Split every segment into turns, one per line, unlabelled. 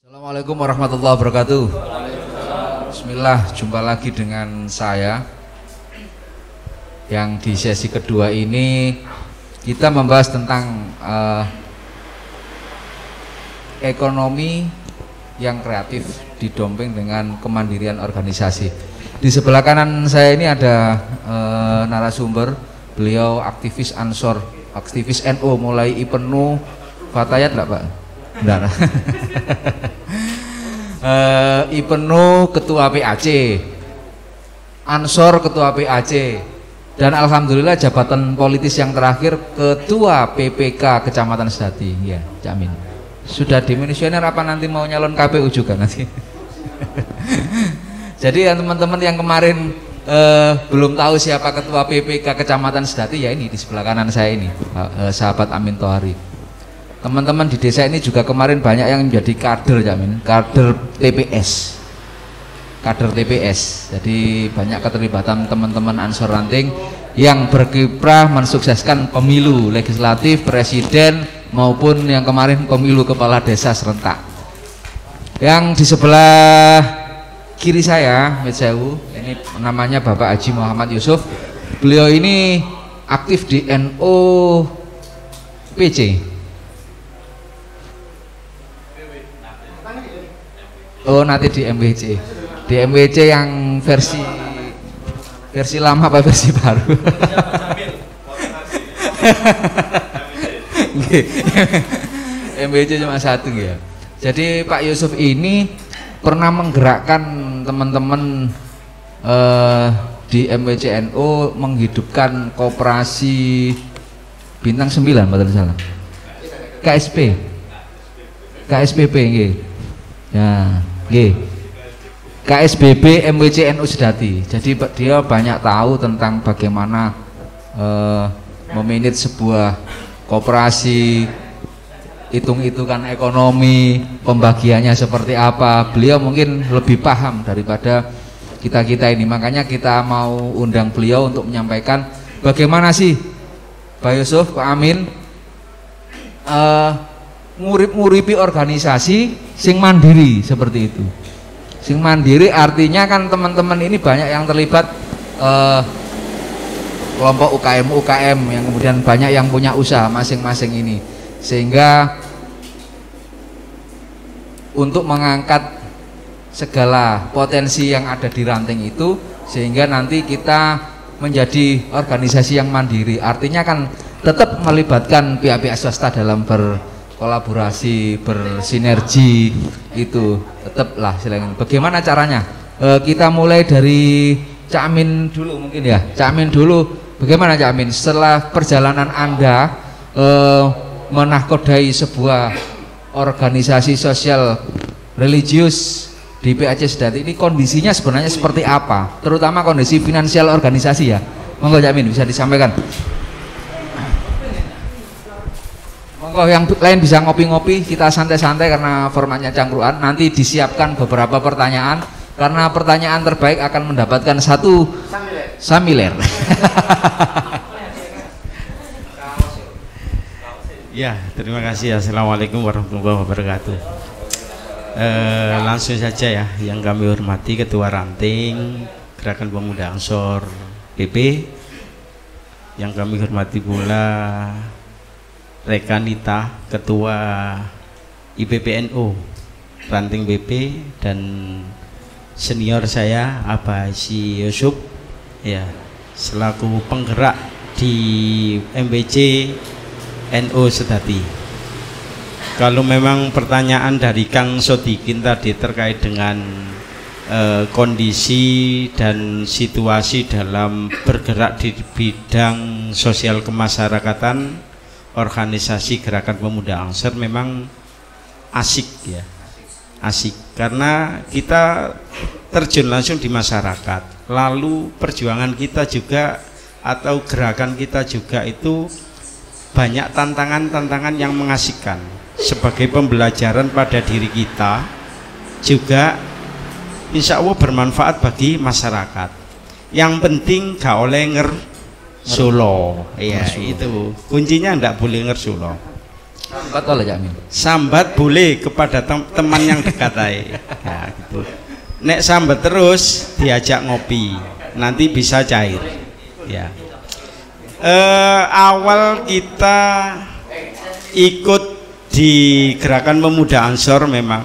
Assalamualaikum warahmatullahi wabarakatuh. Bismillah, jumpa lagi dengan saya. Yang di sesi kedua ini kita membahas tentang ekonomi yang kreatif didompeng dengan kemandirian organisasi. Di sebelah kanan saya ini ada narasumber, beliau aktivis Ansor, aktivis NU, mulai IPNU, Fatayat enggak Pak? Enggak. IPNU ketua PAC, Ansor ketua PAC, dan alhamdulillah jabatan politis yang terakhir ketua PPK Kecamatan Sedati. Ya, Cak Amin. Sudah dimisioner apa nanti mau nyalon KPU juga nanti? Jadi teman-teman yang kemarin belum tahu siapa ketua PPK Kecamatan Sedati, ya ini di sebelah kanan saya ini, sahabat Amin Tohari. Teman-teman di desa ini juga kemarin banyak yang menjadi kader, Jamin, kader TPS, kader TPS. Jadi banyak keterlibatan teman-teman Ansor Ranting yang berkiprah mensukseskan pemilu legislatif, presiden, maupun yang kemarin pemilu kepala desa serentak. Yang di sebelah kiri saya, ini namanya Bapak Haji Muhammad Yusuf. Beliau ini aktif di NOPC. Oh, nanti di MWC. Di MWC yang versi lama apa versi baru? MWC cuma satu ya. Jadi Pak Yusuf ini pernah menggerakkan teman-teman di MWC NU menghidupkan koperasi Bintang 9, betul salah. KSPP nggih. Ya, KSBB MWC NU Sedati. Jadi dia banyak tahu tentang bagaimana memanage sebuah koperasi, hitung-hitungan ekonomi, pembagiannya seperti apa. Beliau mungkin lebih paham daripada kita-kita ini. Makanya kita mau undang beliau untuk menyampaikan bagaimana sih Pak Yusuf, Pak Amin ngurip-nguripi organisasi sing mandiri seperti itu. Sing mandiri artinya kan teman-teman ini banyak yang terlibat kelompok UKM yang kemudian banyak yang punya usaha masing-masing ini, sehingga untuk mengangkat segala potensi yang ada di ranting itu, sehingga nanti kita menjadi organisasi yang mandiri. Artinya kan tetap melibatkan pihak-pihak swasta dalam kolaborasi, bersinergi, itu tetaplah silakan. Bagaimana caranya? Kita mulai dari Cak Amin dulu mungkin ya. Cak Amin dulu, bagaimana Cak Amin setelah perjalanan Anda menahkodai sebuah organisasi sosial religius di PAC Sedati ini, kondisinya sebenarnya seperti apa? Terutama kondisi finansial organisasi ya. Monggo Cak Amin bisa disampaikan. Monggo yang lain bisa ngopi-ngopi, kita santai-santai karena formatnya cangkruan. Nanti disiapkan beberapa pertanyaan, karena pertanyaan terbaik akan mendapatkan satu samiler.
Ya, terima kasih. Assalamualaikum warahmatullahi wabarakatuh. Langsung saja ya, yang kami hormati Ketua Ranting Gerakan Pemuda Ansor PP, yang kami hormati pula Rekanita Ketua IPPNU Ranting BP, dan senior saya Abah Haji Yusuf ya, selaku penggerak di MWC NU Sedati. Kalau memang pertanyaan dari Kang Sodikin tadi terkait dengan kondisi dan situasi dalam bergerak di bidang sosial kemasyarakatan, organisasi Gerakan Pemuda Ansor memang asik ya, asik karena kita terjun langsung di masyarakat. Lalu perjuangan kita juga atau gerakan kita juga itu banyak tantangan-tantangan yang mengasihkan sebagai pembelajaran pada diri kita, juga insya Allah bermanfaat bagi masyarakat. Yang penting gak oleh Solo, iya itu kuncinya, ndak boleh ngersulo.
Sambat oleh Cak Min.
Sambat boleh kepada teman yang dekat aja. Nah, gitu. Nek sambat terus diajak ngopi, nanti bisa cair. Ya. Awal kita ikut di Gerakan Pemuda Ansor memang,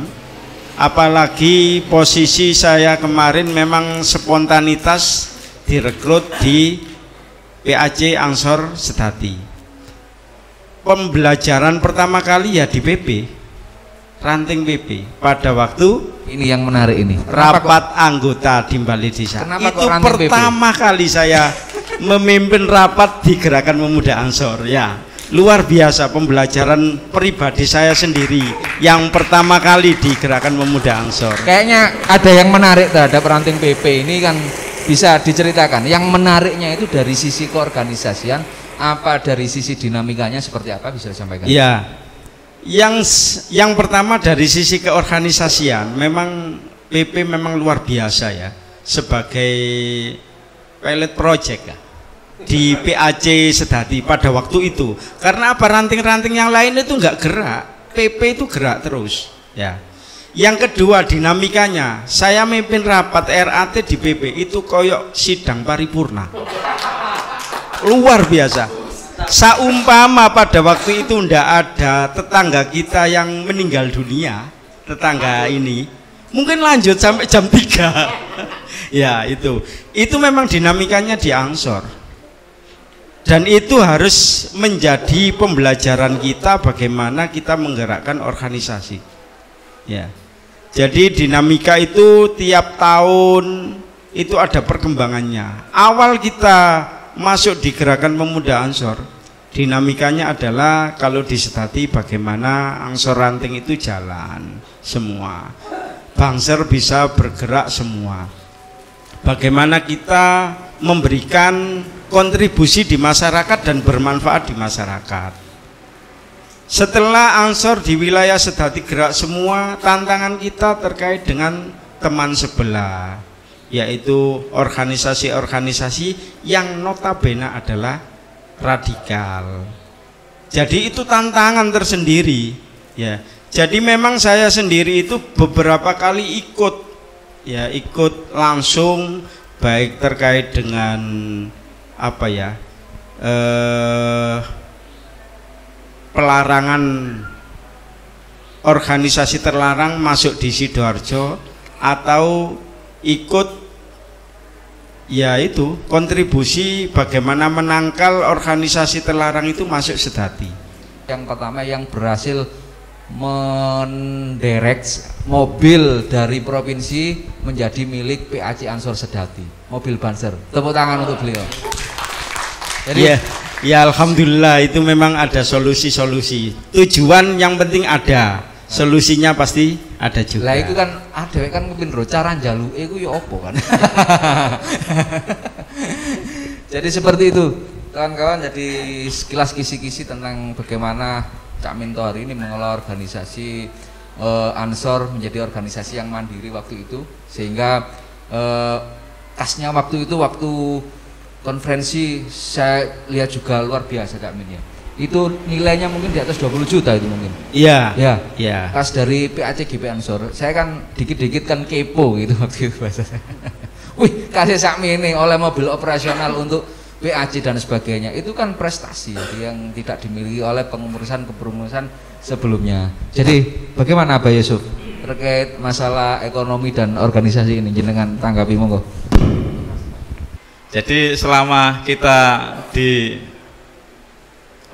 apalagi posisi saya kemarin memang spontanitas direkrut di PAC Ansor Sedati. Pembelajaran pertama kali ya di PP, ranting PP. Pada waktu
ini yang menarik ini.
Rapat anggota di Balai Desa. Itu pertama PP? Kali saya memimpin rapat di Gerakan Pemuda Ansor. Ya, luar biasa pembelajaran pribadi saya sendiri yang pertama kali di Gerakan Pemuda Ansor.
Kayaknya ada yang menarik terhadap ranting PP ini kan, bisa diceritakan. Yang menariknya itu dari sisi keorganisasian, apa dari sisi dinamikanya seperti apa, bisa disampaikan?
Ya, yang pertama dari sisi keorganisasian, memang PP memang luar biasa ya, sebagai pilot project ya, di PAC Sedati pada waktu itu. Karena apa, ranting-ranting yang lain itu nggak gerak, PP itu gerak terus ya. Yang kedua dinamikanya, saya memimpin rapat RAT di PP itu koyok sidang paripurna, luar biasa. Saumpama pada waktu itu ndak ada tetangga kita yang meninggal dunia, tetangga ini mungkin lanjut sampai jam 3. Ya, itu memang dinamikanya di Ansor, dan itu harus menjadi pembelajaran kita bagaimana kita menggerakkan organisasi ya. Jadi dinamika itu tiap tahun itu ada perkembangannya. Awal kita masuk di Gerakan Pemuda Ansor, dinamikanya adalah kalau di Sedati bagaimana Ansor ranting itu jalan semua, Bangser bisa bergerak semua, bagaimana kita memberikan kontribusi di masyarakat dan bermanfaat di masyarakat. Setelah Ansor di wilayah Sedati gerak semua, tantangan kita terkait dengan teman sebelah, yaitu organisasi-organisasi yang notabene adalah radikal. Jadi itu tantangan tersendiri ya. Jadi memang saya sendiri itu beberapa kali ikut langsung, baik terkait dengan apa ya, pelarangan organisasi terlarang masuk di Sidoarjo, atau ikut ya itu kontribusi bagaimana menangkal organisasi terlarang itu masuk Sedati.
Yang pertama yang berhasil menderek mobil dari provinsi menjadi milik PAC Ansor Sedati, mobil Banser. Tepuk tangan untuk beliau. Jadi
ya alhamdulillah, itu memang ada solusi-solusi. Tujuan yang penting ada, solusinya pasti ada juga.
Lah itu kan ada kan mungkin cara jaluke iku ya apa kan. Jadi seperti itu kawan-kawan. Jadi sekilas kisi-kisi tentang bagaimana Cak Min Tohari ini mengelola organisasi Ansor menjadi organisasi yang mandiri waktu itu, sehingga kasnya waktu itu, waktu konferensi saya lihat juga luar biasa Cak Min ya. Itu nilainya mungkin di atas 20 juta itu mungkin.
Iya.
Ya. Kas dari PAC GP Ansor. Saya kan dikit-dikit kan kepo gitu waktu itu bahasa saya. Wih, kasih Cak Min ini oleh mobil operasional untuk PAC dan sebagainya. Itu kan prestasi yang tidak dimiliki oleh kepengurusan sebelumnya. Jadi bagaimana Abah Yusuf terkait masalah ekonomi dan organisasi ini, jenengan tanggapi monggo.
Jadi selama kita di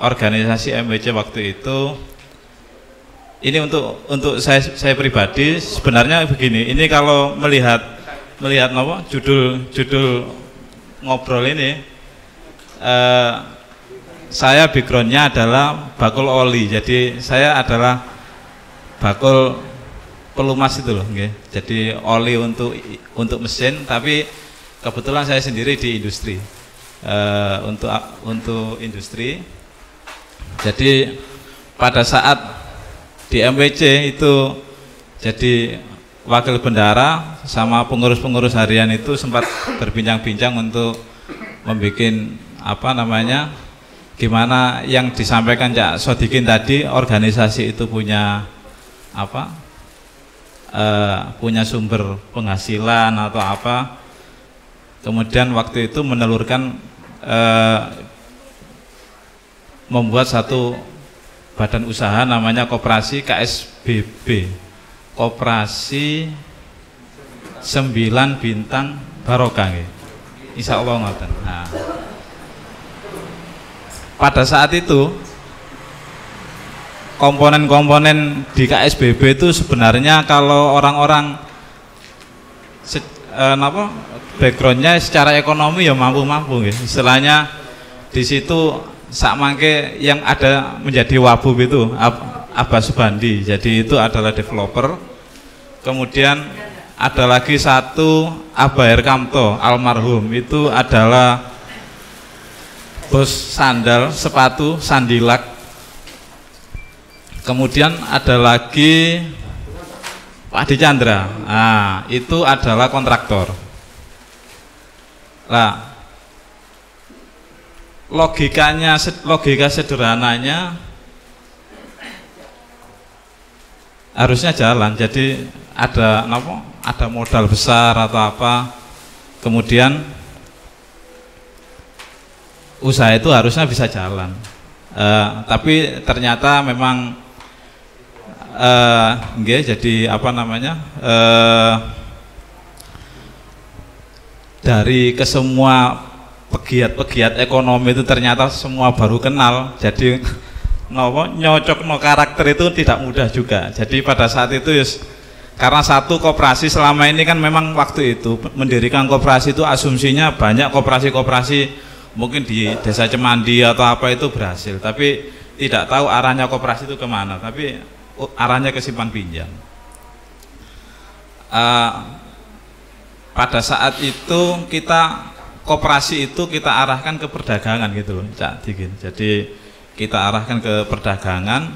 organisasi MWC waktu itu, ini untuk saya pribadi sebenarnya begini. Ini kalau melihat judul ngobrol ini, saya backgroundnya adalah bakul oli. Jadi saya adalah bakul pelumas itu loh, okay. Jadi oli untuk mesin, tapi kebetulan saya sendiri di industri, untuk industri. Jadi pada saat di MWC itu jadi wakil bendara sama pengurus-pengurus harian itu sempat berbincang-bincang untuk membuat gimana yang disampaikan Cak Sodikin tadi, organisasi itu punya apa, punya sumber penghasilan atau apa, kemudian waktu itu menelurkan membuat satu badan usaha namanya Koperasi KSBB, Koperasi 9 Bintang Barokah, insya Allah ngoten. Nah, pada saat itu komponen-komponen di KSBB itu sebenarnya kalau orang-orang backgroundnya secara ekonomi ya mampu-mampu, istilahnya di situ sak mangke yang ada menjadi wabub itu Abbas Subandi, jadi itu adalah developer. Kemudian ada lagi satu Abaher Kamto almarhum, itu adalah bos sandal, sepatu, sandilak. Kemudian ada lagi Pak Adi Chandra, nah, itu adalah kontraktor. Nah, logika sederhananya harusnya jalan. Jadi ada modal besar atau apa, kemudian usaha itu harusnya bisa jalan. Tapi ternyata memang jadi apa namanya, dari kesemua pegiat-pegiat ekonomi itu ternyata semua baru kenal, jadi nyocok karakter itu tidak mudah juga. Jadi pada saat itu karena satu koperasi selama ini kan memang waktu itu mendirikan koperasi itu asumsinya banyak koperasi-koperasi mungkin di desa Cemandi atau apa itu berhasil, tapi tidak tahu arahnya koperasi itu kemana, tapi arahnya ke simpan pinjam. Pada saat itu koperasi itu kita arahkan ke perdagangan gitu loh, Cak Dikin. Jadi kita arahkan ke perdagangan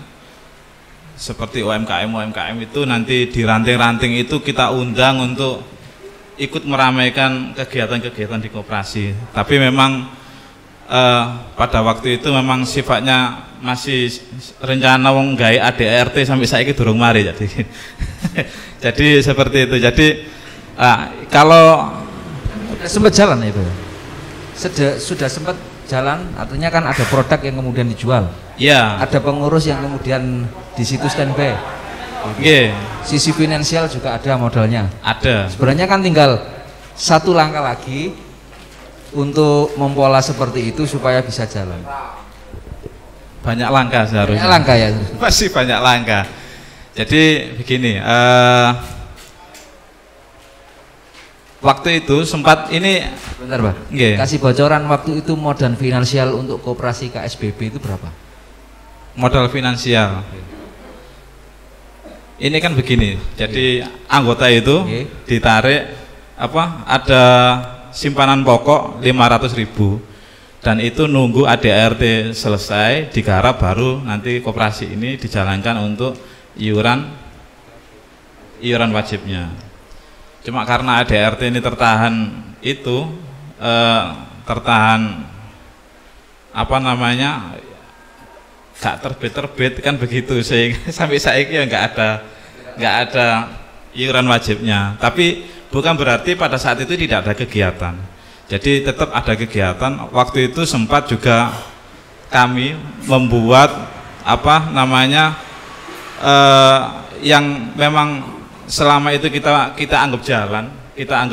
seperti UMKM itu nanti di ranting-ranting itu kita undang untuk ikut meramaikan kegiatan-kegiatan di koperasi. Tapi memang pada waktu itu memang sifatnya masih rencana wong gawe ADRT sampai saiki durung mari, jadi jadi seperti itu. Jadi kalau
sempat jalan itu, sudah sempat jalan, artinya kan ada produk yang kemudian dijual,
ya,
ada pengurus yang kemudian di situ standby, sisi finansial juga ada, modalnya
ada.
Sebenarnya kan tinggal satu langkah lagi untuk mempola seperti itu supaya bisa jalan.
Banyak langkah seharusnya.
Banyak langkah ya.
Masih banyak langkah. Jadi begini, waktu itu sempat ini.
Bentar Pak, kasih bocoran waktu itu modal finansial untuk koperasi KSBB itu berapa?
Modal finansial. Ini kan begini, jadi anggota itu ditarik ada simpanan pokok 500.000 dan itu nunggu ADRT selesai digarap baru nanti koperasi ini dijalankan untuk iuran wajibnya. Cuma karena ADRT ini tertahan gak terbit kan begitu, sehingga sampai saiki ya nggak ada iuran wajibnya. Tapi bukan berarti pada saat itu tidak ada kegiatan. Jadi tetap ada kegiatan. Waktu itu sempat juga kami membuat yang memang selama itu kita anggap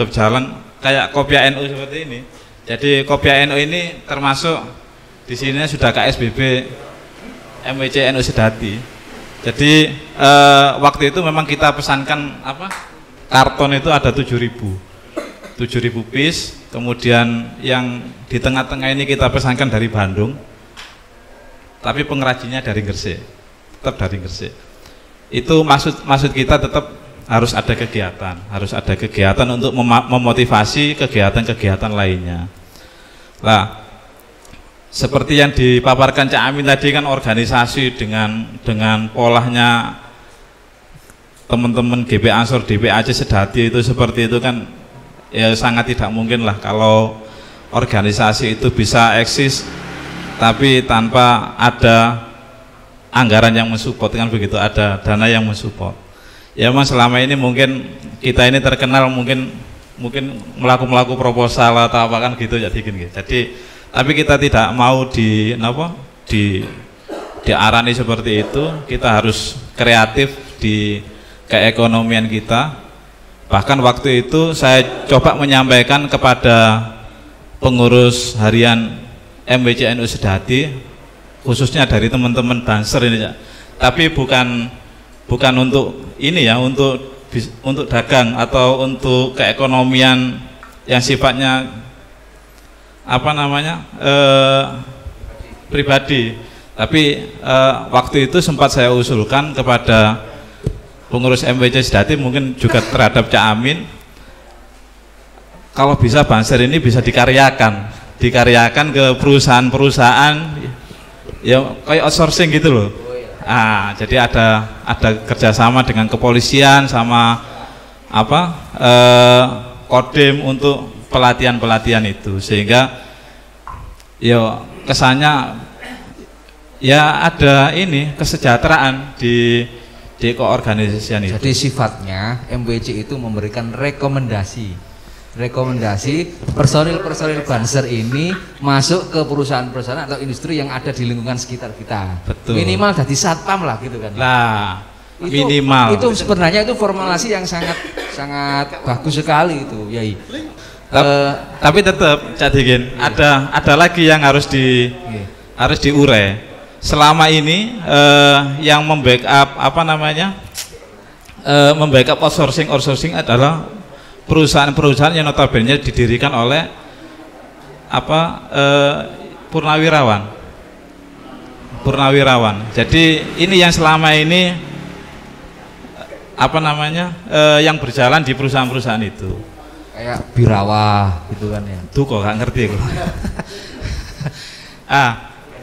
jalan kayak Kopia NU seperti ini. Jadi Kopia NU ini termasuk di sini sudah KSBB MWC NU Sedati. Jadi waktu itu memang kita pesankan karton itu ada 7.000 piece. Kemudian yang di tengah-tengah ini kita pesankan dari Bandung, tapi pengrajinnya dari Gresik, tetap dari Gresik. Itu maksud kita tetap harus ada kegiatan untuk memotivasi kegiatan-kegiatan lainnya. Nah, seperti yang dipaparkan Cak Amin tadi kan, organisasi dengan polanya teman-teman GP Ansor, DPAC Sedati itu seperti itu kan, ya sangat tidak mungkin lah kalau organisasi itu bisa eksis tapi tanpa ada anggaran yang mensupport, kan begitu, ada dana yang mensupport. Ya memang selama ini mungkin kita ini terkenal mungkin melaku proposal atau apa kan gitu, jadi gini. Jadi tapi kita tidak mau diarani seperti itu. Kita harus kreatif di keekonomian kita. Bahkan waktu itu saya coba menyampaikan kepada pengurus harian MWCNU Sedati, khususnya dari teman-teman Banser ini, tapi bukan untuk ini ya, untuk dagang atau untuk keekonomian yang sifatnya pribadi. Tapi waktu itu sempat saya usulkan kepada pengurus MWC Sedati, mungkin juga terhadap Cak Amin, kalau bisa Banser ini bisa dikaryakan ke perusahaan-perusahaan ya kayak outsourcing gitu loh. Jadi ada kerjasama dengan kepolisian sama Kodim untuk pelatihan itu, sehingga ya kesannya ya ada ini kesejahteraan di keorganisasian itu.
Jadi sifatnya MWC itu memberikan rekomendasi personil Banser ini masuk ke perusahaan-perusahaan atau industri yang ada di lingkungan sekitar kita.
Betul.
Minimal jadi satpam lah gitu kan.
Minimal.
Itu sebenarnya itu formulasi yang sangat bagus sekali itu, Yai.
Tapi tetap Cadikin, ada lagi yang harus diurai. Selama ini yang membackup membackup outsourcing adalah perusahaan-perusahaan yang notabene didirikan oleh purnawirawan. Jadi ini yang selama ini yang berjalan di perusahaan-perusahaan itu.
Kayak Birawa gitu kan ya.
Tuh kok nggak ngerti kok.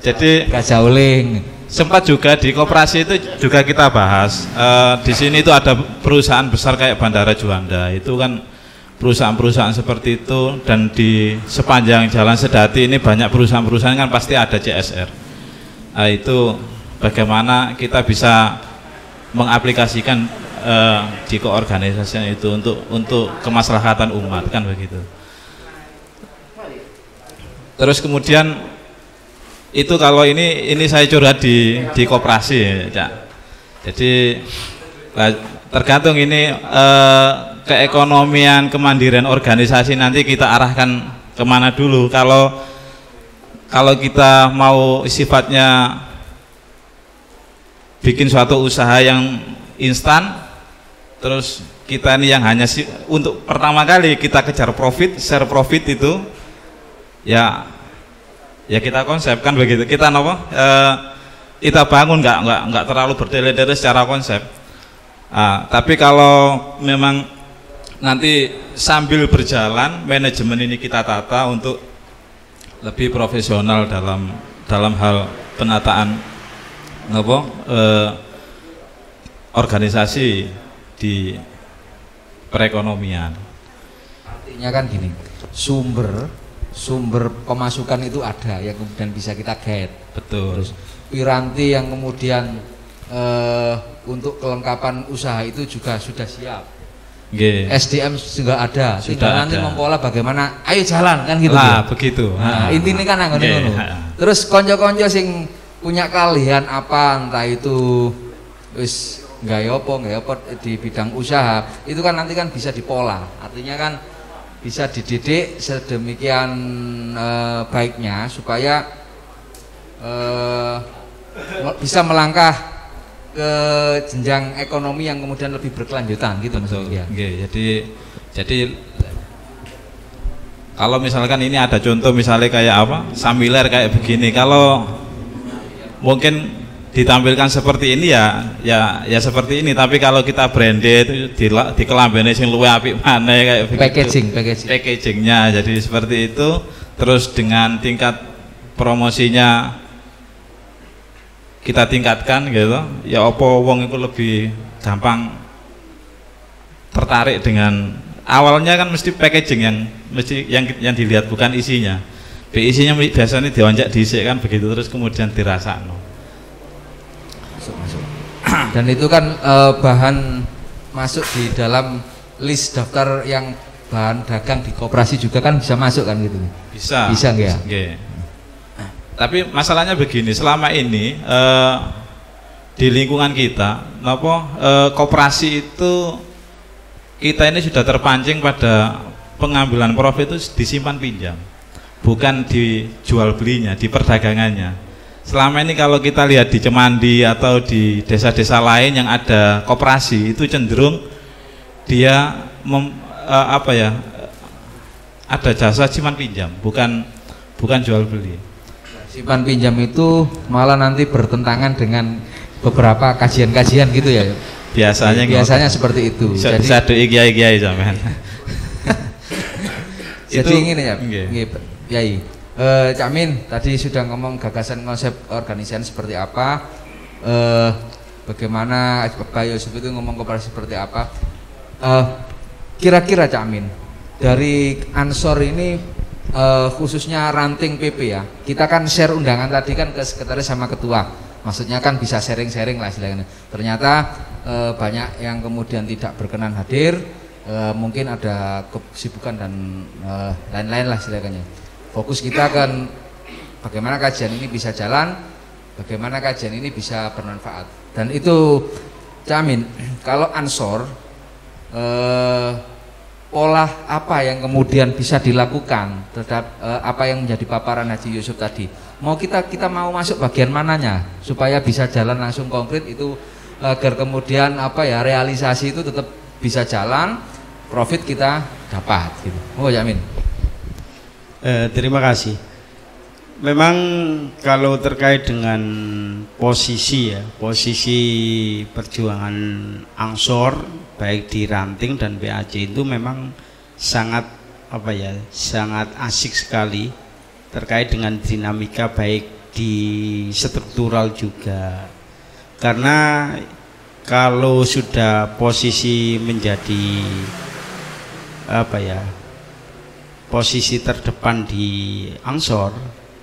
Jadi
Gajauling.
Sempat juga di koperasi itu juga kita bahas. Di sini itu ada perusahaan besar kayak Bandara Juanda, itu kan perusahaan-perusahaan seperti itu, dan di sepanjang Jalan Sedati ini banyak perusahaan-perusahaan kan pasti ada CSR. Itu bagaimana kita bisa mengaplikasikan di keorganisasian itu untuk kemaslahatan umat, kan begitu. Terus kemudian itu kalau ini saya curhat di koperasi ya, Cak. Jadi tergantung ini keekonomian, kemandirian organisasi nanti kita arahkan kemana dulu. Kalau kita mau sifatnya bikin suatu usaha yang instan, terus kita ini yang hanya untuk pertama kali kita kejar profit, share profit itu ya kita konsepkan begitu. Kita kita bangun nggak terlalu bertele-tele secara konsep. Tapi kalau memang nanti sambil berjalan manajemen ini kita tata untuk lebih profesional dalam hal penataan organisasi di perekonomian.
Artinya kan gini, sumber pemasukan itu ada yang kemudian bisa kita get.
Betul.
Terus piranti yang kemudian untuk kelengkapan usaha itu juga sudah siap. SDM juga ada. Sudah nanti mempola bagaimana, ayo jalan kan gitu.
Begitu.
Intinya kan ngono. Terus konco-konco sing punya keahlian apa, entah itu wis nggak apa di bidang usaha, itu kan nanti kan bisa dipola. Artinya kan bisa dididik sedemikian baiknya supaya bisa melangkah ke jenjang ekonomi yang kemudian lebih berkelanjutan gitu. Maksudnya.
Jadi kalau misalkan ini ada contoh misalnya kayak Samiler kayak begini, kalau mungkin ditampilkan seperti ini ya seperti ini, tapi kalau kita branded di kelambene sing luwih apik maneh kayak begitu. Packagingnya jadi seperti itu, terus dengan tingkat promosinya kita tingkatkan gitu, ya opo wong itu lebih gampang tertarik dengan awalnya kan mesti packaging yang dilihat bukan isinya. BIC-nya biasanya dionjak dhisik kan begitu terus kemudian dirasakno.
Masuk. Dan itu kan bahan masuk di dalam list daftar yang bahan dagang di koperasi juga kan bisa masuk kan gitu.
Bisa.
Bisa nggak ya?
Nggih. Tapi masalahnya begini, selama ini di lingkungan kita, koperasi itu kita ini sudah terpancing pada pengambilan profit itu disimpan pinjam, bukan dijual belinya, di perdagangannya. Selama ini kalau kita lihat di Cemandi atau di desa-desa lain yang ada koperasi itu cenderung dia ada jasa simpan pinjam, bukan jual beli.
Simpan pinjam itu malah nanti bertentangan dengan beberapa kajian-kajian gitu ya. Biasanya seperti itu.
Bisa doi kiai-kiai sampean.
Jadi ingin ya, Kiai. Cak Min tadi sudah ngomong gagasan konsep organisasi seperti apa, bagaimana Pak Yusuf itu ngomong koperasi seperti apa. Kira-kira Cak Min dari Ansor ini khususnya ranting PP ya, kita kan share undangan tadi kan ke sekretaris sama ketua, maksudnya kan bisa sharing-sharing lah istilahnya. Ternyata banyak yang kemudian tidak berkenan hadir, mungkin ada kesibukan dan lain-lain lah istilahnya. Fokus kita kan bagaimana kajian ini bisa jalan, bagaimana kajian ini bisa bermanfaat. Dan itu Cak Min, kalau Ansor pola apa yang kemudian bisa dilakukan terhadap apa yang menjadi paparan Haji Yusuf tadi. Mau kita mau masuk bagian mananya supaya bisa jalan langsung konkret itu, agar kemudian realisasi itu tetap bisa jalan, profit kita dapat gitu. Oh Yamin.
Terima kasih. Memang kalau terkait dengan posisi perjuangan Ansor baik di Ranting dan BAC itu memang sangat sangat asik sekali terkait dengan dinamika baik di struktural juga. Karena kalau sudah posisi menjadi posisi terdepan di Ansor,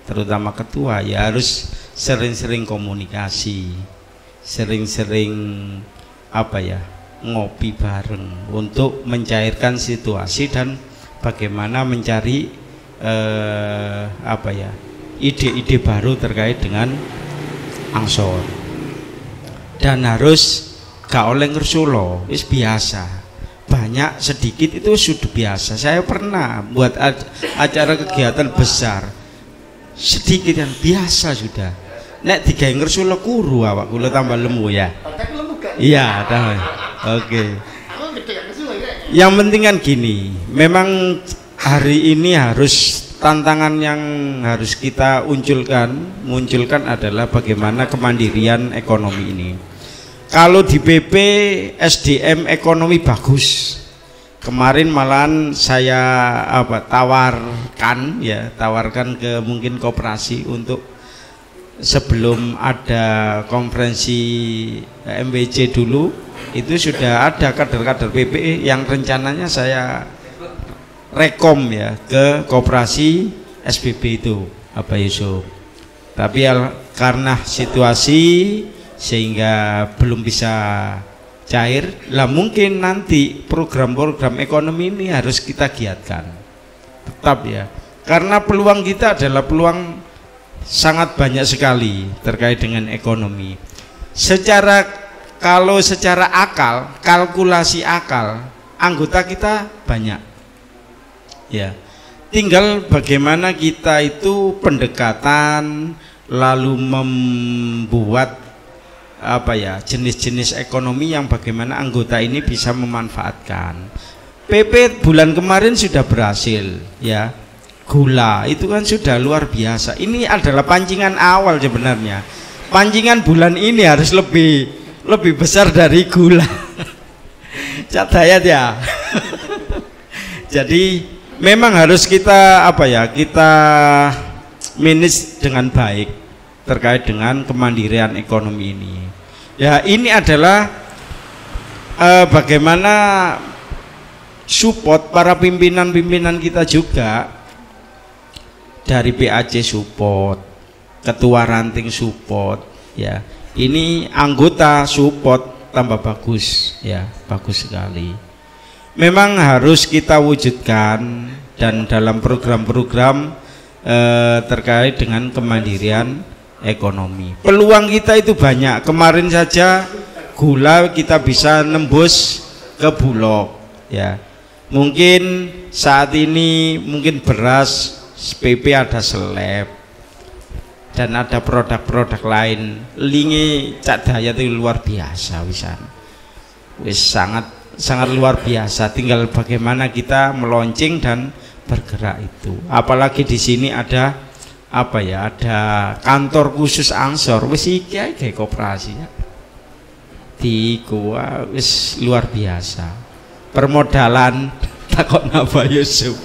terutama ketua, ya harus sering-sering komunikasi, sering-sering ngopi bareng untuk mencairkan situasi dan bagaimana mencari ide-ide baru terkait dengan Ansor. Dan harus gak oleh ngersulo, wis biasa, banyak sedikit itu sudah biasa. Saya pernah buat acara kegiatan besar, sedikit yang biasa sudah. Nek digawe ngersulo kuru awak kula tambah lemu ya. Iya, tahu. Oke. Yang penting kan gini, memang hari ini harus tantangan yang harus kita munculkan adalah bagaimana kemandirian ekonomi ini. Kalau di PP SDM ekonomi bagus. Kemarin malahan saya tawarkan ke mungkin koperasi untuk sebelum ada konferensi MWC dulu, itu sudah ada kader-kader PPE yang rencananya saya rekom ya ke koperasi SBB itu Yusuf. Tapi karena situasi sehingga belum bisa cair lah, mungkin nanti program-program ekonomi ini harus kita giatkan tetap ya, karena peluang kita adalah peluang sangat banyak sekali terkait dengan ekonomi. Kalau secara kalkulasi akal, anggota kita banyak ya, tinggal bagaimana kita itu pendekatan lalu membuat jenis-jenis ekonomi yang bagaimana anggota ini bisa memanfaatkan. PP bulan kemarin sudah berhasil ya, gula itu kan sudah luar biasa. Ini adalah pancingan awal sebenarnya. Pancingan bulan ini harus lebih besar dari gula. Catayat ya. Jadi memang harus kita kita manage dengan baik terkait dengan kemandirian ekonomi ini. Ya, ini adalah bagaimana support para pimpinan-pimpinan kita juga dari PAC support, ketua ranting support, ya. Ini anggota support tambah bagus, ya, bagus sekali. Memang harus kita wujudkan dan dalam program-program terkait dengan kemandirian ekonomi. Peluang kita itu banyak. Kemarin saja gula kita bisa nembus ke Bulog, ya. Mungkin saat ini mungkin beras PP ada seleb dan ada produk-produk lain. Lingi Cak Dayat itu luar biasa wisan. Wis sangat luar biasa. Tinggal bagaimana kita meluncing dan bergerak itu. Apalagi di sini ada apa ya? Ada kantor khusus Ansor. Wis iki kayak koperasi ya. Di gua wis luar biasa. Permodalan takon Abah Yusuf.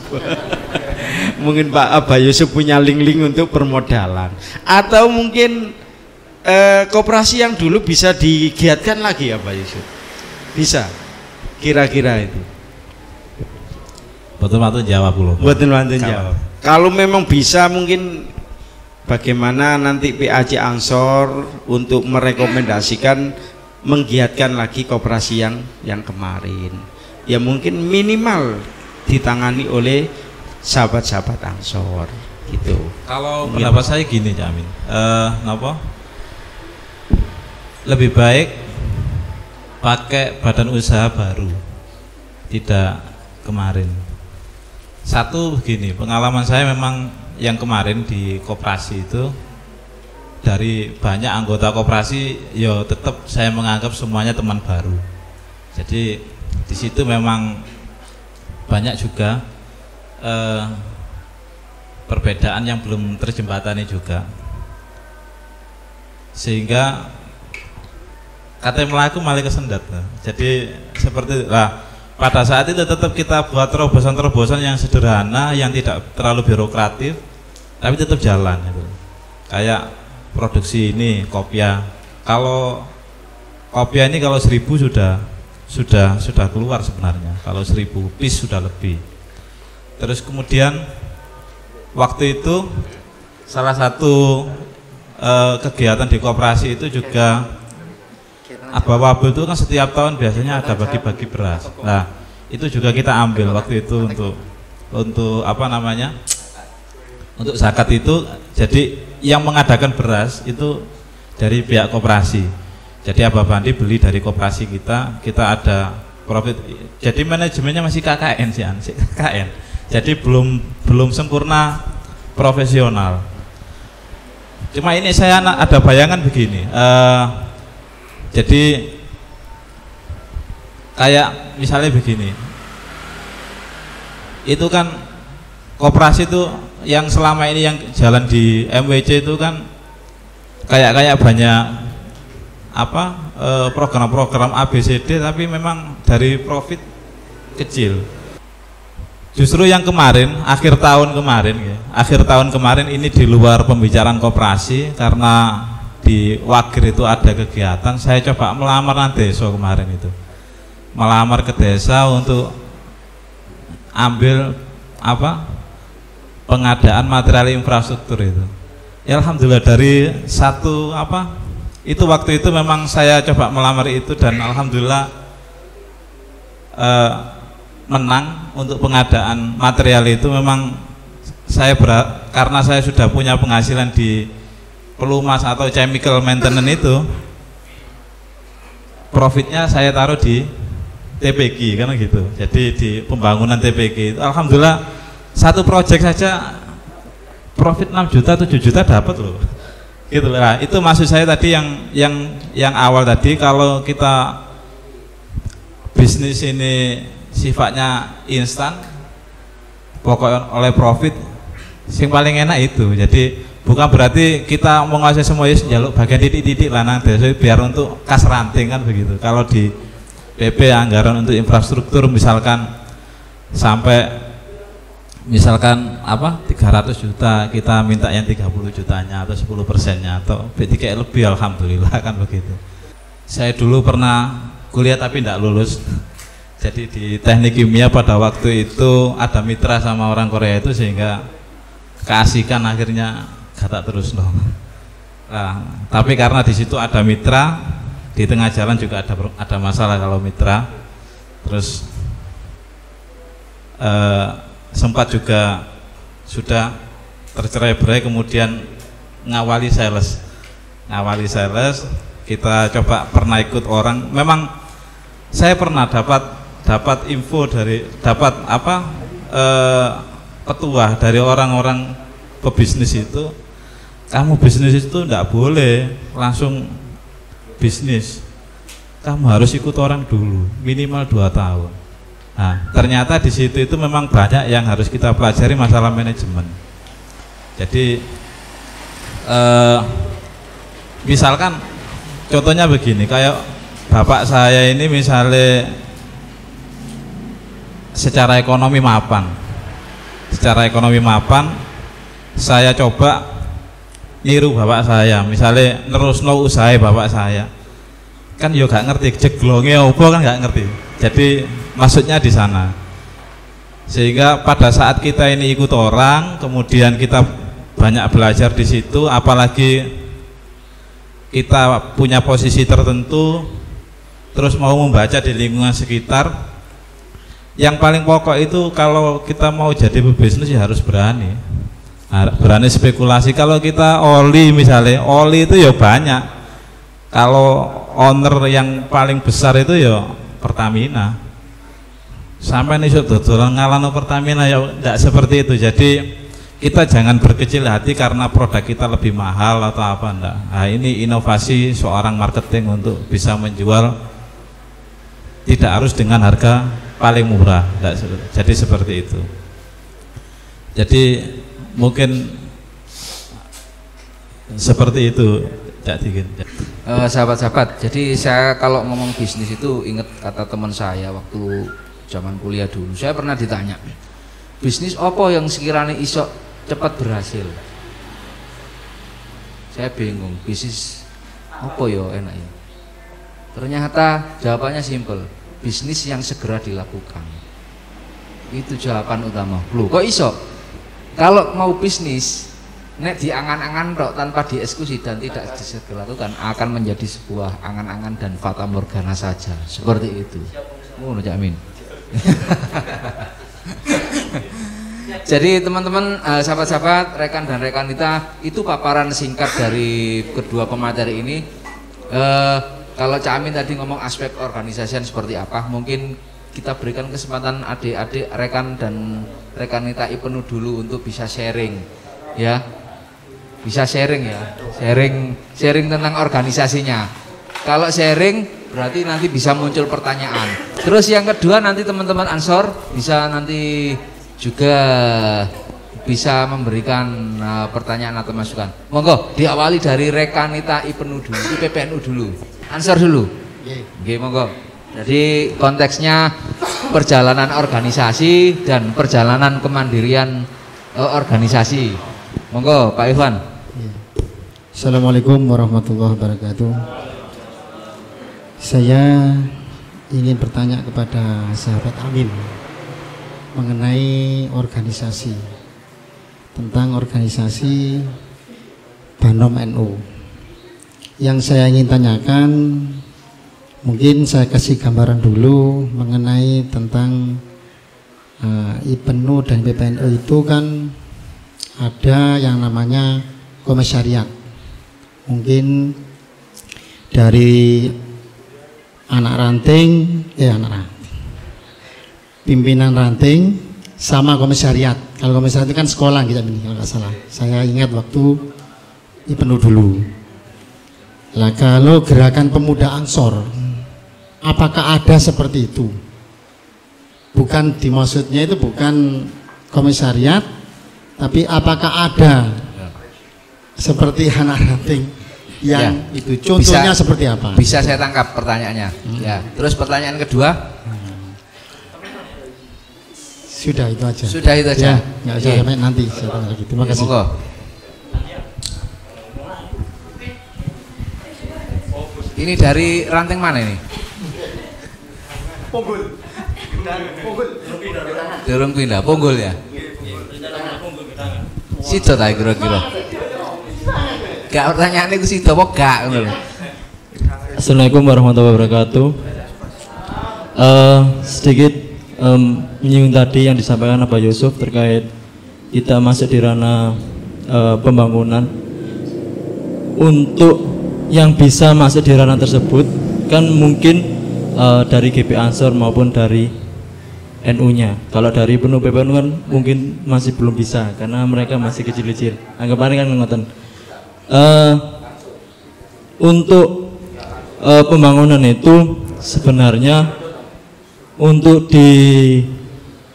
Mungkin Pak Abah Yusuf punya link-link untuk permodalan, atau mungkin koperasi yang dulu bisa digiatkan lagi ya Pak Yusuf, bisa kira-kira itu.
Betul-betul jawab dulu.
Betul-betul jawab. Kalau memang bisa, mungkin bagaimana nanti PAC Ansor untuk merekomendasikan menggiatkan lagi koperasi yang kemarin, ya mungkin minimal ditangani oleh sahabat-sahabat Ansor gitu.
Kalau pendapat saya gini Cak Amin, lebih baik pakai badan usaha baru, tidak kemarin. Satu begini, pengalaman saya memang yang kemarin di koperasi itu, dari banyak anggota koperasi, ya tetap saya menganggap semuanya teman baru. Jadi di situ memang banyak juga perbedaan yang belum terjembatani juga, sehingga kata melaku malah kesendat. Jadi seperti lah, pada saat itu tetap kita buat terobosan-terobosan yang sederhana, yang tidak terlalu birokratif, tapi tetap jalan gitu. Kayak produksi ini kopiah, kalau kopiah ini kalau 1000 sudah keluar sebenarnya, kalau 1000 piece sudah lebih. Terus kemudian waktu itu salah satu kegiatan di koperasi itu juga Abah Wabel itu kan setiap tahun biasanya ada bagi-bagi beras. Nah itu juga kita ambil waktu itu untuk apa namanya, untuk zakat itu. Jadi yang mengadakan beras itu dari pihak koperasi. Jadi Abah Bandi beli dari koperasi kita ada profit. Jadi manajemennya masih KKN sih, KKN. Jadi belum sempurna profesional. Cuma ini saya ada bayangan begini. Jadi kayak misalnya begini, itu kan koperasi itu yang selama ini yang jalan di MWC itu kan kayak banyak apa program-program ABCD, tapi memang dari profit kecil. Justru yang kemarin akhir tahun kemarin ini di luar pembicaraan koperasi, karena di Wagir itu ada kegiatan. Saya coba melamar desa kemarin itu, melamar ke desa untuk ambil apa pengadaan material infrastruktur itu. Ya, alhamdulillah dari satu apa itu waktu itu memang saya coba melamar itu, dan alhamdulillah menang untuk pengadaan material itu. Memang saya karena saya sudah punya penghasilan di pelumas atau chemical maintenance itu, profitnya saya taruh di TPG kan gitu. Jadi di pembangunan TPG itu alhamdulillah satu proyek saja profit 6 juta 7 juta dapat loh gitu lah. Itu maksud saya tadi yang awal tadi, kalau kita bisnis ini sifatnya instan, pokoknya oleh profit, yang paling enak itu. Jadi bukan berarti kita menguasai semua, jaluk bagian titik-titik lah nanti biar untuk kas ranting kan begitu. Kalau di PP anggaran untuk infrastruktur misalkan sampai misalkan apa 300 juta, kita minta yang 30 jutanya atau 10%-nya atau B3 lebih, alhamdulillah kan begitu. Saya dulu pernah kuliah tapi tidak lulus. Jadi di teknik kimia pada waktu itu ada mitra sama orang Korea itu, sehingga keasikan akhirnya gak terus loh. Nah, tapi karena di situ ada mitra, di tengah jalan juga ada masalah kalau mitra. Terus sempat juga sudah tercerai-berai, kemudian ngawali sales. Kita coba pernah ikut orang. Memang saya pernah dapat info dari petua dari orang-orang pebisnis itu, kamu bisnis itu tidak boleh langsung bisnis, kamu harus ikut orang dulu minimal 2 tahun. Nah, ternyata di situ itu memang banyak yang harus kita pelajari masalah manajemen. Jadi misalkan contohnya begini, kayak bapak saya ini misalnya secara ekonomi mapan, saya coba niru bapak saya, misalnya nerusno usaha bapak saya, kan yo gak ngerti jeglonge opo, kan gak ngerti. Jadi maksudnya di sana, sehingga pada saat kita ini ikut orang, kemudian kita banyak belajar di situ, apalagi kita punya posisi tertentu, terus mau membaca di lingkungan sekitar. Yang paling pokok itu kalau kita mau jadi pebisnis ya harus berani spekulasi. Kalau kita oli misalnya, oli itu ya banyak. Kalau owner yang paling besar itu ya Pertamina. Sampai nih dodolan ngalano Pertamina ya tidak seperti itu. Jadi kita jangan berkecil hati karena produk kita lebih mahal atau apa, enggak. Nah, ini inovasi seorang marketing untuk bisa menjual tidak harus dengan harga paling murah, jadi seperti itu. Jadi mungkin seperti itu,
sahabat-sahabat. Jadi saya kalau ngomong bisnis itu ingat kata teman saya waktu zaman kuliah dulu. Saya pernah ditanya, bisnis apa yang sekiranya iso cepat berhasil? Saya bingung, bisnis apa ya enak ya? Ternyata jawabannya simpel, bisnis yang segera dilakukan. Itu jawaban utama. Loh, kok iso? Kalau mau bisnis nek diangan-angan tok tanpa dieksekusi dan tidak disegera dilakukan, akan menjadi sebuah angan-angan dan fata morgana saja. Seperti itu. Oh, Cak Amin. Jadi teman-teman, sahabat-sahabat, rekan dan rekan kita, itu paparan singkat dari kedua pemateri ini. Kalau Cak Amin tadi ngomong aspek organisasian seperti apa, mungkin kita berikan kesempatan adik-adik rekan dan rekan kita IPNU dulu untuk bisa sharing, ya, bisa sharing ya, sharing tentang organisasinya. Kalau sharing berarti nanti bisa muncul pertanyaan. Terus yang kedua nanti teman-teman Ansor bisa nanti juga bisa memberikan pertanyaan atau masukan. Monggo diawali dari rekanita IPNU dulu, IPPNU dulu. Ansor dulu. Nggih, monggo. Jadi konteksnya perjalanan organisasi dan perjalanan kemandirian organisasi. Monggo Pak Ivan.
Assalamualaikum warahmatullahi wabarakatuh. Saya ingin bertanya kepada sahabat Amin mengenai organisasi, tentang organisasi Banom NU. Yang saya ingin tanyakan, mungkin saya kasih gambaran dulu mengenai tentang IPNU dan PPNU itu kan ada yang namanya komisariat. Mungkin dari anak ranting, pimpinan ranting sama komisariat. Kalau komisariat itu kan sekolah kita ini kalau nggak salah. Saya ingat waktu IPNU dulu. Lah kalau gerakan pemuda Ansor, apakah ada seperti itu? Bukan dimaksudnya itu bukan komisariat, tapi apakah ada seperti anak ranting yang ya, itu contohnya bisa, seperti apa?
Bisa saya tangkap pertanyaannya. Ya. Terus pertanyaan kedua?
Sudah itu aja.
Sudah itu aja.
Ya, nggak usah sampai nanti. Saya tanya lagi. Terima kasih.
Monggo. Ini dari ranting mana ini?
Punggul.
Durung pindah, Punggul ya. Sido ta kira-kira. Gak pertanyaane ku sido apa gak ngono lho.
Assalamualaikum warahmatullahi wabarakatuh. Sedikit menyinggung tadi yang disampaikan Pak Yusuf terkait kita masuk di ranah pembangunan. Untuk yang bisa masuk di ranah tersebut kan mungkin dari GP Ansor maupun dari NU-nya. Kalau dari penuh PPNU kan mungkin masih belum bisa karena mereka masih kecil-kecil. Anggapannya kan ngoten. Untuk pembangunan itu sebenarnya untuk di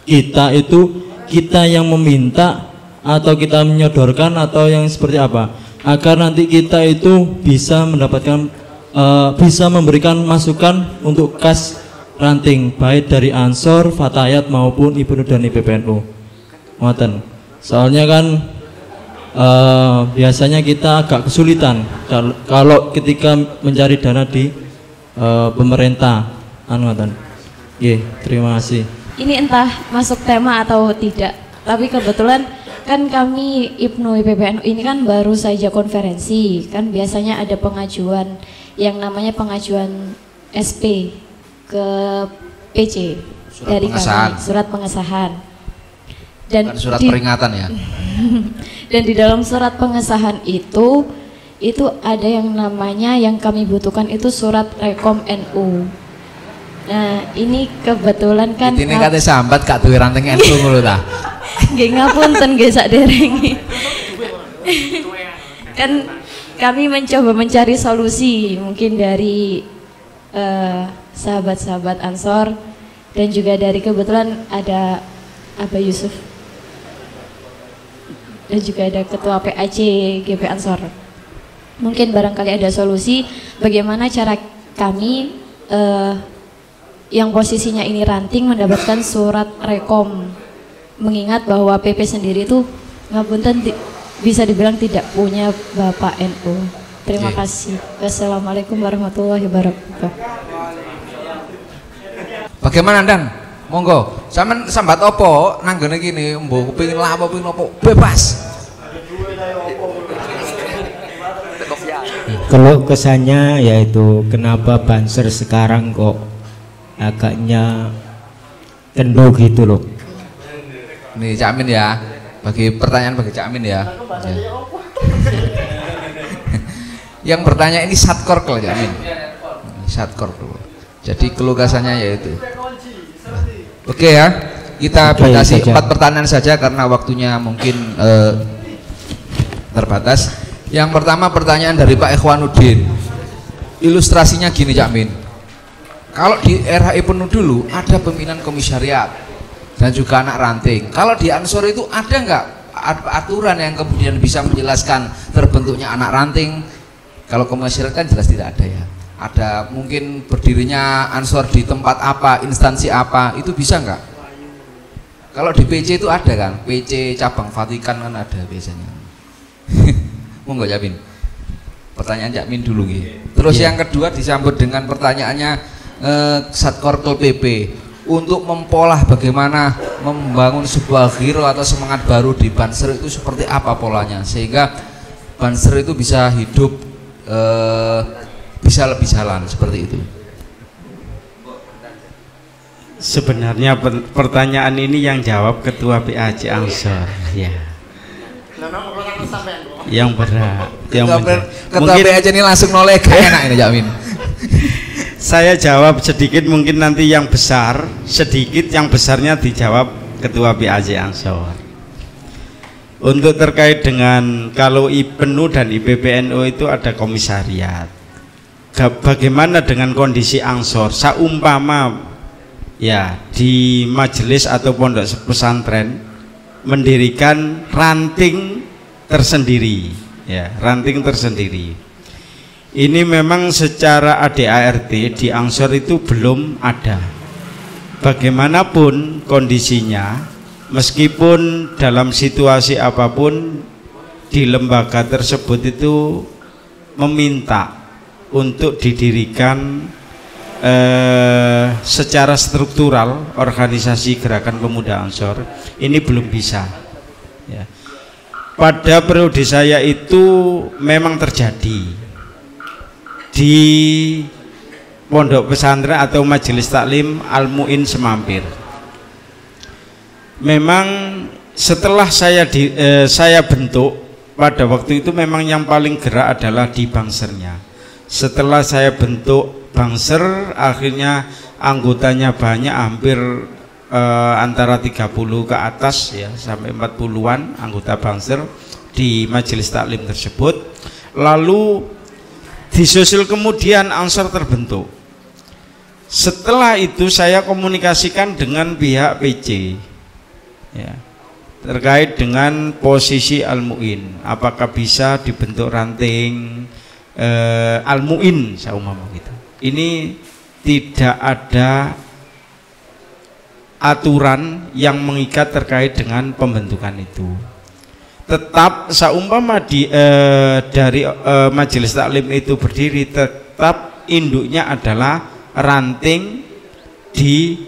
kita itu kita yang meminta atau kita menyodorkan atau yang seperti apa agar nanti kita itu bisa mendapatkan bisa memberikan masukan untuk kas ranting baik dari Ansor, Fatayat maupun IPNU dan IPPNU. Ngoten. Soalnya kan biasanya kita agak kesulitan kalau ketika mencari dana di pemerintah. Ngoten. Terima kasih.
Ini entah masuk tema atau tidak, tapi kebetulan kan kami IPNU IPPNU ini kan baru saja konferensi. Kan biasanya ada pengajuan yang namanya pengajuan SP ke PC
Surat
dari
pengesahan.
kami, surat pengesahan. Dan
Bukan surat peringatan ya.
Dan di dalam surat pengesahan itu ada yang namanya yang kami butuhkan itu surat rekom NU. Nah, ini kebetulan kan
Ini kate sambat gak duwe ranting NU ngono ta.
nggih ngapunten nggih sakderenge. Kan kami mencoba mencari solusi mungkin dari sahabat-sahabat Ansor dan juga dari kebetulan ada Abah Yusuf dan juga ada ketua PAC GP Ansor. Mungkin barangkali ada solusi bagaimana cara kami yang posisinya ini ranting mendapatkan surat rekom, mengingat bahwa PP sendiri itu ngapunten bisa dibilang tidak punya Bapak NU. Terima kasih. Wassalamualaikum warahmatullahi wabarakatuh.
Bagaimana Dan? Monggo. Sampeyan sambat opo nang gone kene mbok kepengin lah apa pengin opo bebas.
Kalau kesannya yaitu kenapa Banser sekarang kok agaknya kendor gitu loh.
Nih Cak Amin ya. Bagi pertanyaan bagi Cak Amin ya. Yang bertanya ini Satkor kalau Cak Amin. Satkor. Jadi kelugasannya yaitu. Oke ya. Kita batasi 4 pertanyaan saja karena waktunya mungkin terbatas. Yang pertama pertanyaan dari Pak Ikhwanuddin. Ilustrasinya gini Cak Min. Kalau di era IPNU dulu ada pimpinan komisariat dan juga anak ranting. Kalau di Ansor itu ada nggak aturan yang kemudian bisa menjelaskan terbentuknya anak ranting? Kalau komisariat kan jelas tidak ada ya. Ada mungkin berdirinya Ansor di tempat apa, instansi apa, itu bisa nggak? Kalau di PC itu ada kan, PC cabang Vatikan kan ada biasanya. Monggo Cak Min. Pertanyaan Cak Min dulu gitu. Terus yang kedua disambut dengan pertanyaannya Satkortel PP untuk mempolah bagaimana membangun sebuah giro atau semangat baru di Banser itu seperti apa polanya sehingga Banser itu bisa hidup bisa lebih jalan seperti itu.
Sebenarnya pertanyaan ini yang jawab Ketua PAC Ansor ya. Yang berat, yang
Ketua PAC ini langsung noleh gak enak ini Cak Min.
Saya jawab sedikit, mungkin nanti yang besar sedikit, yang besarnya dijawab Ketua PAC Ansor. Untuk terkait dengan kalau IPNU dan IPPNU itu ada komisariat. Bagaimana dengan kondisi Ansor? Saumpama ya di majelis atau pondok pesantren mendirikan ranting tersendiri, ya ranting tersendiri. Ini memang secara ADART di Ansor itu belum ada. Bagaimanapun kondisinya, meskipun dalam situasi apapun di lembaga tersebut itu meminta untuk didirikan secara struktural organisasi Gerakan Pemuda Ansor, ini belum bisa ya. pada periode saya itu memang terjadi di pondok pesantren atau majelis taklim Al-Mu'in Semampir. Memang setelah saya bentuk pada waktu itu memang yang paling gerak adalah di bangsernya. Setelah saya bentuk bangser, akhirnya anggotanya banyak, hampir antara 30 ke atas ya, sampai 40-an anggota bangser di majelis taklim tersebut. Lalu di sosial kemudian Ansor terbentuk. Setelah itu saya komunikasikan dengan pihak PC ya, terkait dengan posisi Al-Mu'in, apakah bisa dibentuk ranting Al-Mu'in seumpama gitu. Ini tidak ada aturan yang mengikat terkait dengan pembentukan itu. Tetap seumpama dari majelis taklim itu berdiri, tetap induknya adalah ranting di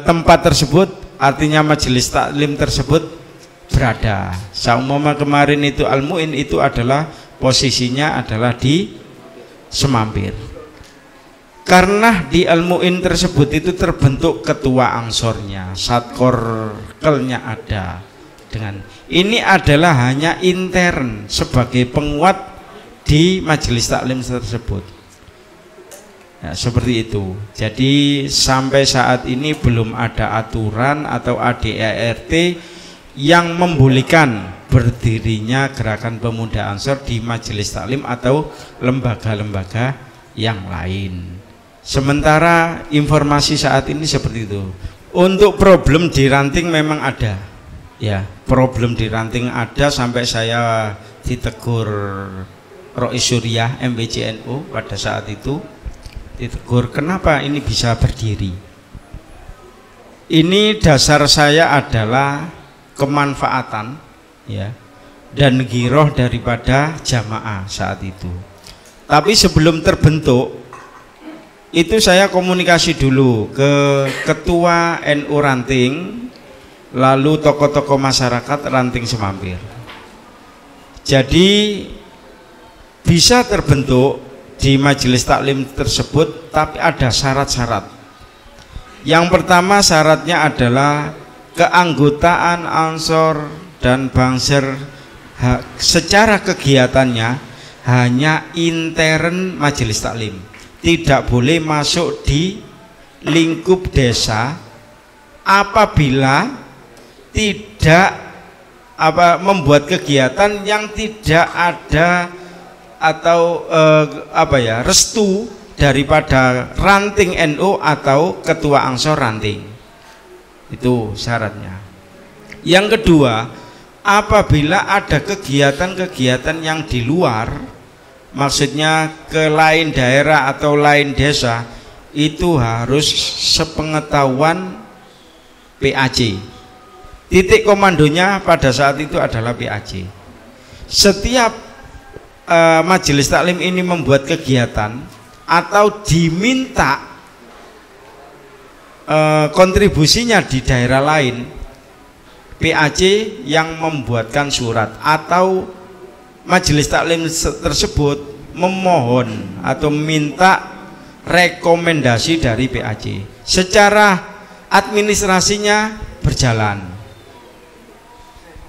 tempat tersebut, artinya majelis taklim tersebut berada. Seumpama kemarin itu Al-Mu'in itu adalah posisinya adalah di Semampir. Karena di Al-Mu'in tersebut itu terbentuk ketua angsornya, satkorkelnya ada. Dengan ini adalah hanya intern sebagai penguat di majelis taklim tersebut. Ya, seperti itu. Jadi sampai saat ini belum ada aturan atau ADART yang membolehkan berdirinya Gerakan Pemuda Ansor di majelis taklim atau lembaga-lembaga yang lain. Sementara informasi saat ini seperti itu. Untuk problem di ranting memang ada, ya, problem di ranting ada, sampai saya ditegur Rois Suriah MPCNU pada saat itu, ditegur kenapa ini bisa berdiri. Ini dasar saya adalah kemanfaatan, ya, dan giroh daripada jamaah saat itu. Tapi sebelum terbentuk itu saya komunikasi dulu ke ketua NU Ranting, lalu tokoh-tokoh masyarakat Ranting Semampir. Jadi bisa terbentuk di majelis taklim tersebut, tapi ada syarat-syarat. Yang pertama syaratnya adalah keanggotaan Ansor dan Bangser secara kegiatannya hanya intern majelis taklim, tidak boleh masuk di lingkup desa apabila tidak membuat kegiatan yang tidak ada atau restu daripada ranting NU atau ketua Ansor ranting. Itu syaratnya. Yang kedua, apabila ada kegiatan-kegiatan yang di luar, maksudnya ke lain daerah atau lain desa, itu harus sepengetahuan PAC. Titik komandonya pada saat itu adalah PAC. Setiap majelis taklim ini membuat kegiatan atau diminta kontribusinya di daerah lain, PAC yang membuatkan surat atau majelis taklim tersebut memohon atau minta rekomendasi dari PAC. Secara administrasinya berjalan.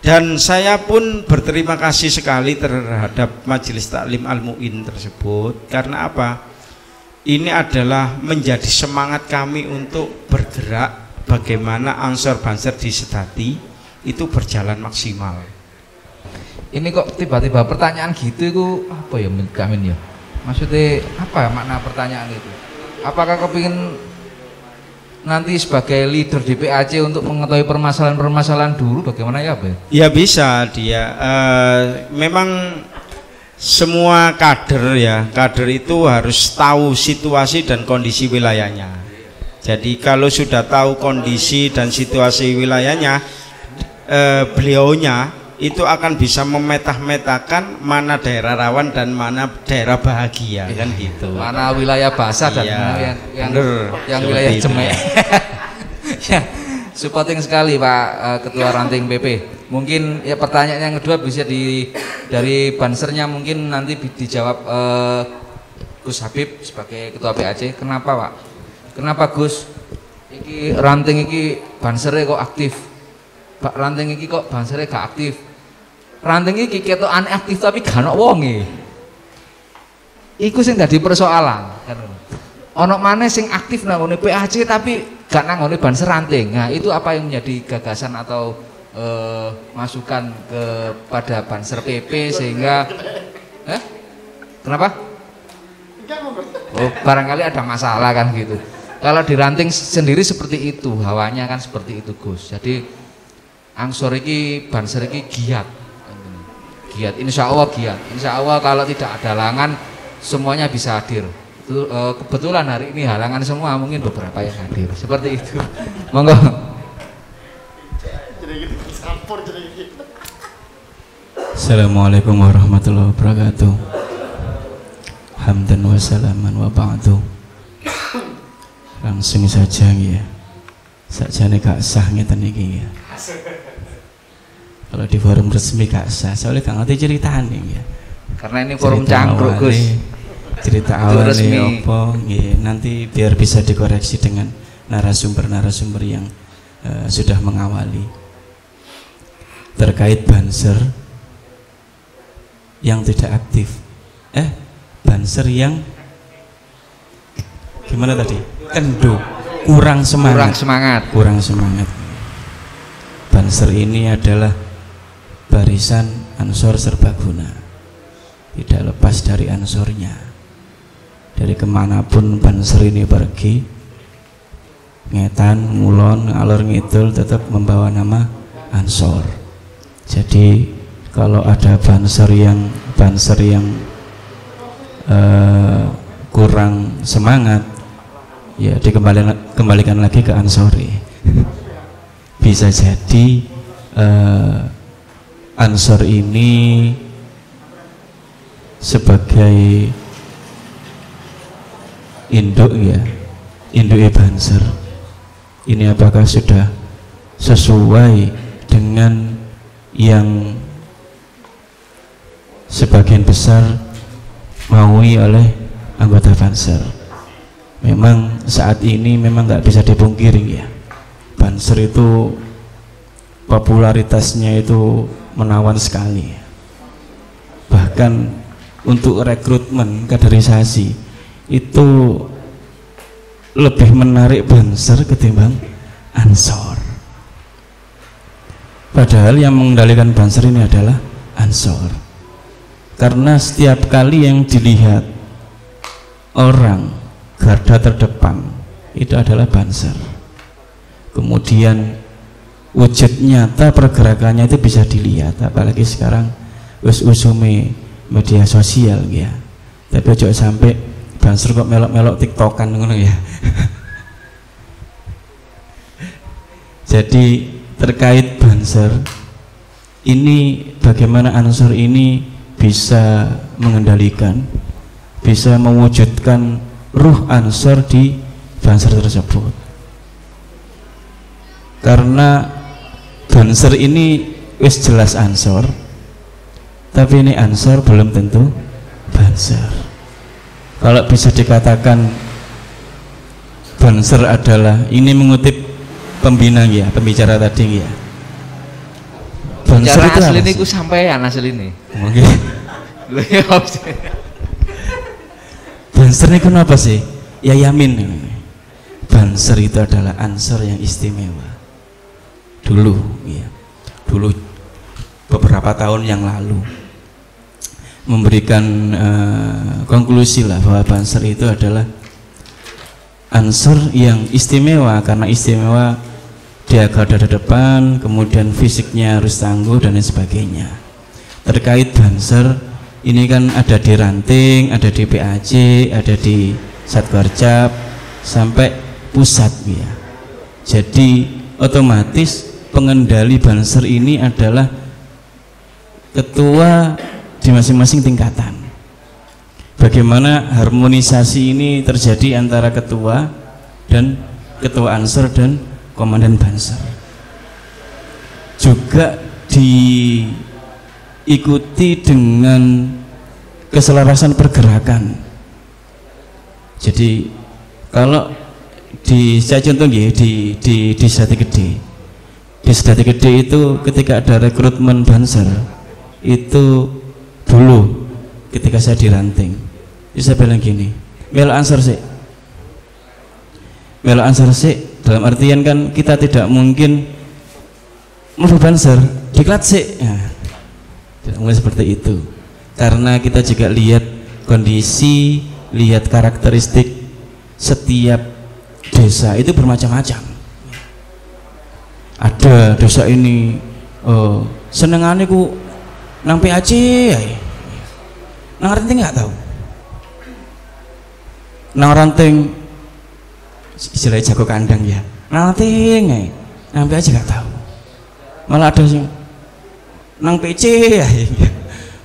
Dan saya pun berterima kasih sekali terhadap majelis taklim Al-Mu'in tersebut. Karena apa? Ini adalah menjadi semangat kami untuk bergerak bagaimana Ansor Banser di Sedati itu berjalan maksimal.
Ini kok tiba-tiba pertanyaan gitu itu apa ya Kamin ya? Maksudnya apa makna pertanyaan itu? Apakah kepingin nanti sebagai leader di PAC untuk mengetahui permasalahan-permasalahan dulu bagaimana ya Pak?
Ya bisa dia. Memang semua kader ya, kader itu harus tahu situasi dan kondisi wilayahnya. Jadi kalau sudah tahu kondisi dan situasi wilayahnya, beliaunya itu akan bisa memeta-metakan mana daerah rawan dan mana daerah bahagia, kan gitu.
Mana wilayah basah dan mana yang wilayah cemek. Ya, supporting sekali Pak Ketua Ranting PP. mungkin ya pertanyaan yang kedua bisa dari bansernya mungkin nanti dijawab Gus Habib sebagai ketua PAC. Kenapa Pak? Kenapa Gus? Iki ranting iki bansernya kok aktif? Pak ranting iki kok bansernya gak aktif? Ranting iki ketokane aktif tapi gak ono wonge. Iku sing dadi persoalan. Ono maneh sing aktif nang ngene PAC tapi gak nang ngene banser ranting. Nah, itu apa yang menjadi gagasan atau masukan kepada banser PP sehingga kenapa? Oh, barangkali ada masalah kan gitu. Kalau di ranting sendiri seperti itu, hawanya kan seperti itu Gus. Jadi angsor iki banser iki giat. Giat, insya Allah giat. Insya Allah kalau tidak ada halangan semuanya bisa hadir. Itu, kebetulan hari ini halangan semua, mungkin beberapa yang hadir. Seperti itu. Monggo.
Assalamualaikum warahmatullahi wabarakatuh. Hamdan wa salaman wa ba'du. Langsung saja ya. Sakjane gak sah ngeten iki ya. Kalau di forum resmi gak sah, soalnya gak ngerti ceritane ya.
Karena ini forum cangkruk Gus.
Cerita awalnya apa ya, nanti biar bisa dikoreksi dengan narasumber-narasumber yang sudah mengawali terkait banser yang tidak aktif, banser yang gimana tadi? Kendu, kurang semangat. Banser ini adalah barisan ansor serbaguna, tidak lepas dari ansornya. Dari kemanapun banser ini pergi, ngetan, ngulon, ngalor ngidul tetap membawa nama ansor. Jadi kalau ada banser yang kurang semangat, ya dikembalikan lagi ke ansori. Bisa jadi ansor ini sebagai induk ya, induk banser ini apakah sudah sesuai dengan yang sebagian besar maui oleh anggota banser. Memang saat ini memang nggak bisa dipungkiri ya, banser itu popularitasnya itu menawan sekali. Bahkan untuk rekrutmen kaderisasi itu lebih menarik banser ketimbang ansor. Padahal yang mengendalikan banser ini adalah ansor. Karena setiap kali yang dilihat orang garda terdepan itu adalah banser. Kemudian wujud nyata pergerakannya itu bisa dilihat, apalagi sekarang usume media sosial ya. Tapi ojo sampai banser kok melok-melok tiktokan ngono ya. Jadi terkait banser ini, bagaimana ansor ini bisa mengendalikan, bisa mewujudkan ruh ansor di banser tersebut. Karena banser ini wis jelas ansor, tapi ini ansor belum tentu banser. Kalau bisa dikatakan banser adalah, ini mengutip pembina ya, pembicara tadi ya, banser itu asli ini ku sampean asli ini. Oke. Banser ini kenapa sih? Ya yamin. Banser itu adalah ansor yang istimewa. Dulu ya, dulu beberapa tahun yang lalu memberikan konklusi lah bahwa banser itu adalah ansor yang istimewa, karena istimewa dia garda depan, kemudian fisiknya harus tangguh dan lain sebagainya. Terkait banser ini kan ada di ranting, ada di PAC, ada di Satgarcap sampai pusat ya. Jadi otomatis pengendali banser ini adalah ketua di masing-masing tingkatan. Bagaimana harmonisasi ini terjadi antara ketua dan ketua ansor dan komandan banser. Juga diikuti dengan keselarasan pergerakan. Jadi kalau saya contoh ya, di Sedati Gede. Di Sedati Gede itu ketika ada rekrutmen Banser, itu dulu ketika saya diranting, saya bilang gini, melo answer sih, dalam artian kan kita tidak mungkin mau Banser diklat sih, tidak mulai seperti itu, karena kita juga lihat kondisi, lihat karakteristik setiap desa itu bermacam-macam. Ada desa ini senengannya ku nang PAC ya, nang ranting nggak tahu, nang ranting istilahnya jago kandang ya, nang ranting ya, nang PAC nggak tahu. Malah ada sih nang PC ya,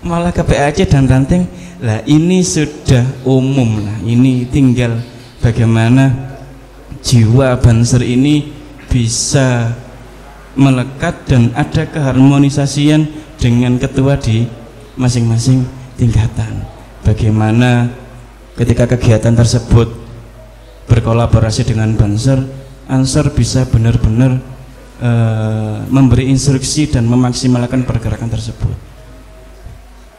malah ke PAC dan ranting. Lah ini sudah umum lah, ini tinggal bagaimana jiwa Banser ini bisa melekat dan ada keharmonisasian dengan ketua di masing-masing tingkatan. Bagaimana ketika kegiatan tersebut berkolaborasi dengan Banser, Ansor bisa benar-benar memberi instruksi dan memaksimalkan pergerakan tersebut.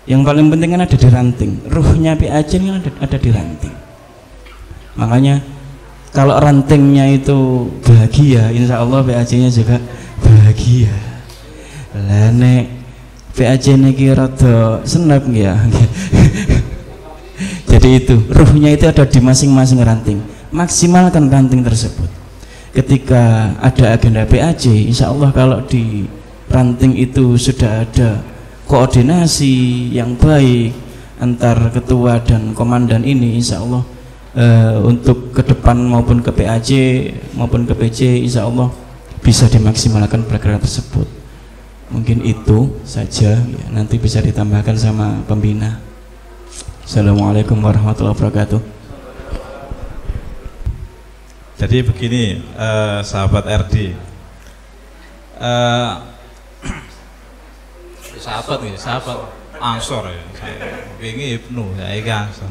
Yang paling penting kan ada di ranting, ruhnya PAC kan ada di ranting. Makanya kalau rantingnya itu bahagia, insya Allah PAC-nya juga bahagia. Lah nek PAC niki rada senep ya. Jadi itu ruhnya itu ada di masing-masing ranting. Maksimalkan ranting tersebut. Ketika ada agenda PAC, insya Allah kalau di ranting itu sudah ada koordinasi yang baik antar ketua dan komandan ini, insya Allah untuk ke depan maupun ke PAC maupun ke PC, insya Allah bisa dimaksimalkan pergerakan tersebut. Mungkin itu saja ya, nanti bisa ditambahkan sama pembina. Assalamualaikum warahmatullahi wabarakatuh.
Jadi begini, sahabat RD, sahabat Ansor ya, ini Ibnu, ya ini Ansor.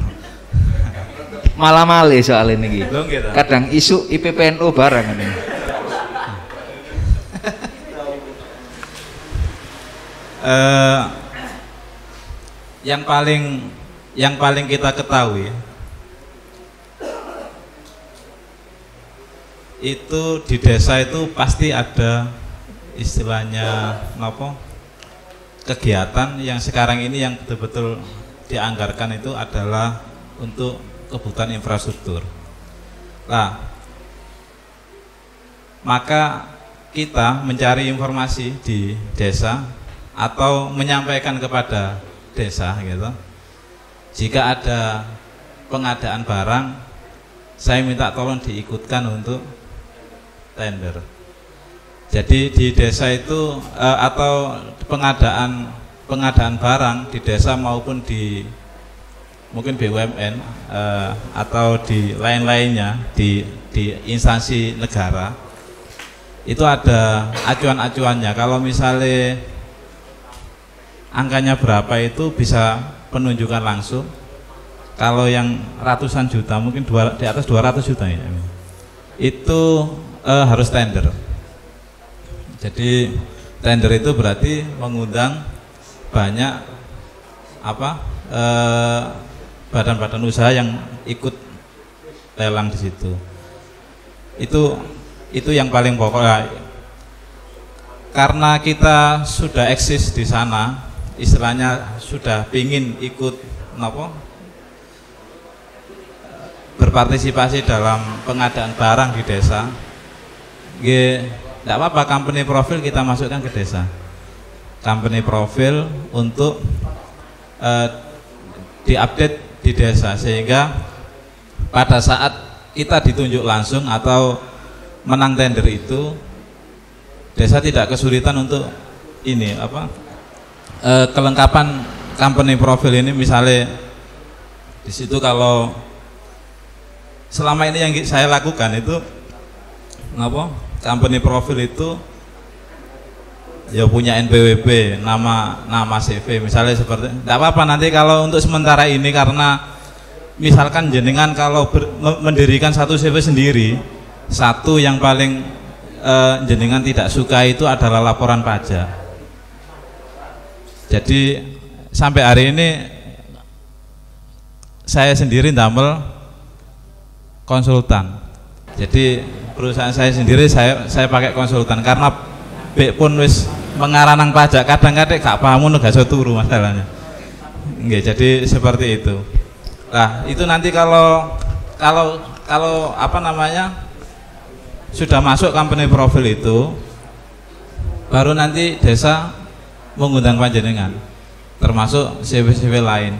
Malah malih soal ini gitu. Kadang isu IPPNU bareng ini.
Yang paling kita ketahui itu di desa itu pasti ada istilahnya apa, kegiatan yang sekarang ini yang betul-betul dianggarkan itu adalah untuk kebutuhan infrastruktur. Nah, maka kita mencari informasi di desa atau menyampaikan kepada desa gitu. Jika ada pengadaan barang, saya minta tolong diikutkan untuk tender. Jadi di desa itu atau pengadaan barang di desa maupun di mungkin BUMN atau di lain-lainnya di instansi negara itu ada acuan-acuannya. Kalau misalnya angkanya berapa itu bisa penunjukan langsung. Kalau yang ratusan juta mungkin di atas 200 juta ya, itu harus tender. Jadi tender itu berarti mengundang banyak badan-badan usaha yang ikut lelang di situ. Itu yang paling pokok. Karena kita sudah eksis di sana, istilahnya sudah pingin ikut berpartisipasi dalam pengadaan barang di desa. Tidak apa-apa, company profil kita masukkan ke desa. Company profil untuk diupdate di desa, sehingga pada saat kita ditunjuk langsung atau menang tender itu, desa tidak kesulitan untuk ini kelengkapan company profil ini. Misalnya di situ kalau selama ini yang saya lakukan itu company profil itu ya punya NPWP, nama CV misalnya seperti, tidak apa-apa nanti kalau untuk sementara ini, karena misalkan jenengan kalau mendirikan satu CV sendiri, satu yang paling jenengan tidak suka itu adalah laporan pajak. Jadi sampai hari ini saya sendiri ndamel konsultan. Jadi perusahaan saya sendiri saya pakai konsultan karena bek pun wis mengaranang pajak kadang-kadang gak paham ngono gak iso turu masalahnya. Nggih, jadi seperti itu. Nah, itu nanti kalau apa namanya sudah masuk company profil itu, baru nanti desa mengundang panjenengan, termasuk CV-CV lain.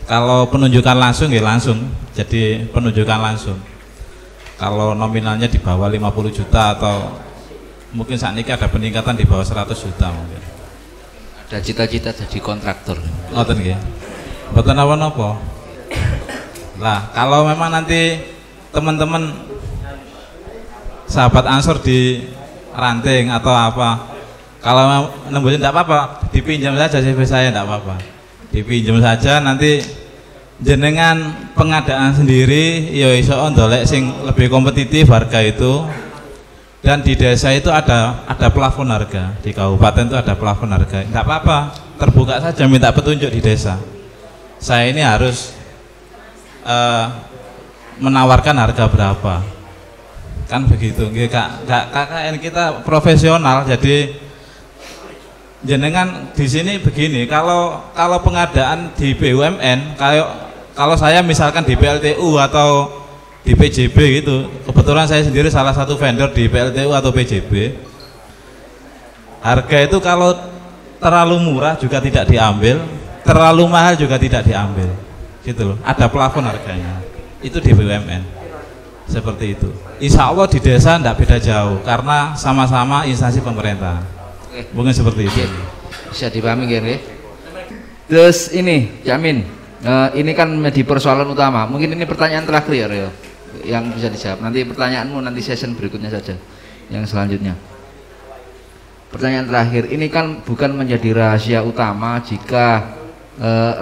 Kalau penunjukan langsung ya langsung, jadi penunjukan langsung. Kalau nominalnya di bawah 50 juta atau mungkin saat ini ada peningkatan di bawah 100 juta mungkin.
Ada cita-cita jadi kontraktor.
Ngoten nggih. Mboten napa-napa. Lah, kalau memang nanti teman-teman sahabat Ansor di ranting atau apa, kalau nembusin tidak apa-apa, dipinjam saja CV saya, tidak apa-apa, dipinjam saja, nanti jenengan pengadaan sendiri ya iso ndolek sing lebih kompetitif harga itu. Dan di desa itu ada plafon harga, di kabupaten itu ada plafon harga, tidak apa-apa, terbuka saja minta petunjuk di desa, saya ini harus menawarkan harga berapa, kan begitu. KKN kita profesional, jadi jenengan di sini begini, kalau pengadaan di BUMN, kalau saya misalkan di PLTU atau di PJB gitu, kebetulan saya sendiri salah satu vendor di PLTU atau PJB, harga itu kalau terlalu murah juga tidak diambil, terlalu mahal juga tidak diambil, gitu loh, ada plafon harganya, itu di BUMN seperti itu. Insya Allah di desa tidak beda jauh, karena sama-sama instansi pemerintah. Mungkin seperti itu.
Bisa dipahami nggih. Terus ini Jamin, ini kan di persoalan utama, mungkin ini pertanyaan terakhir ya, yang bisa dijawab. Nanti pertanyaanmu nanti session berikutnya saja, yang selanjutnya. Pertanyaan terakhir, ini kan bukan menjadi rahasia utama jika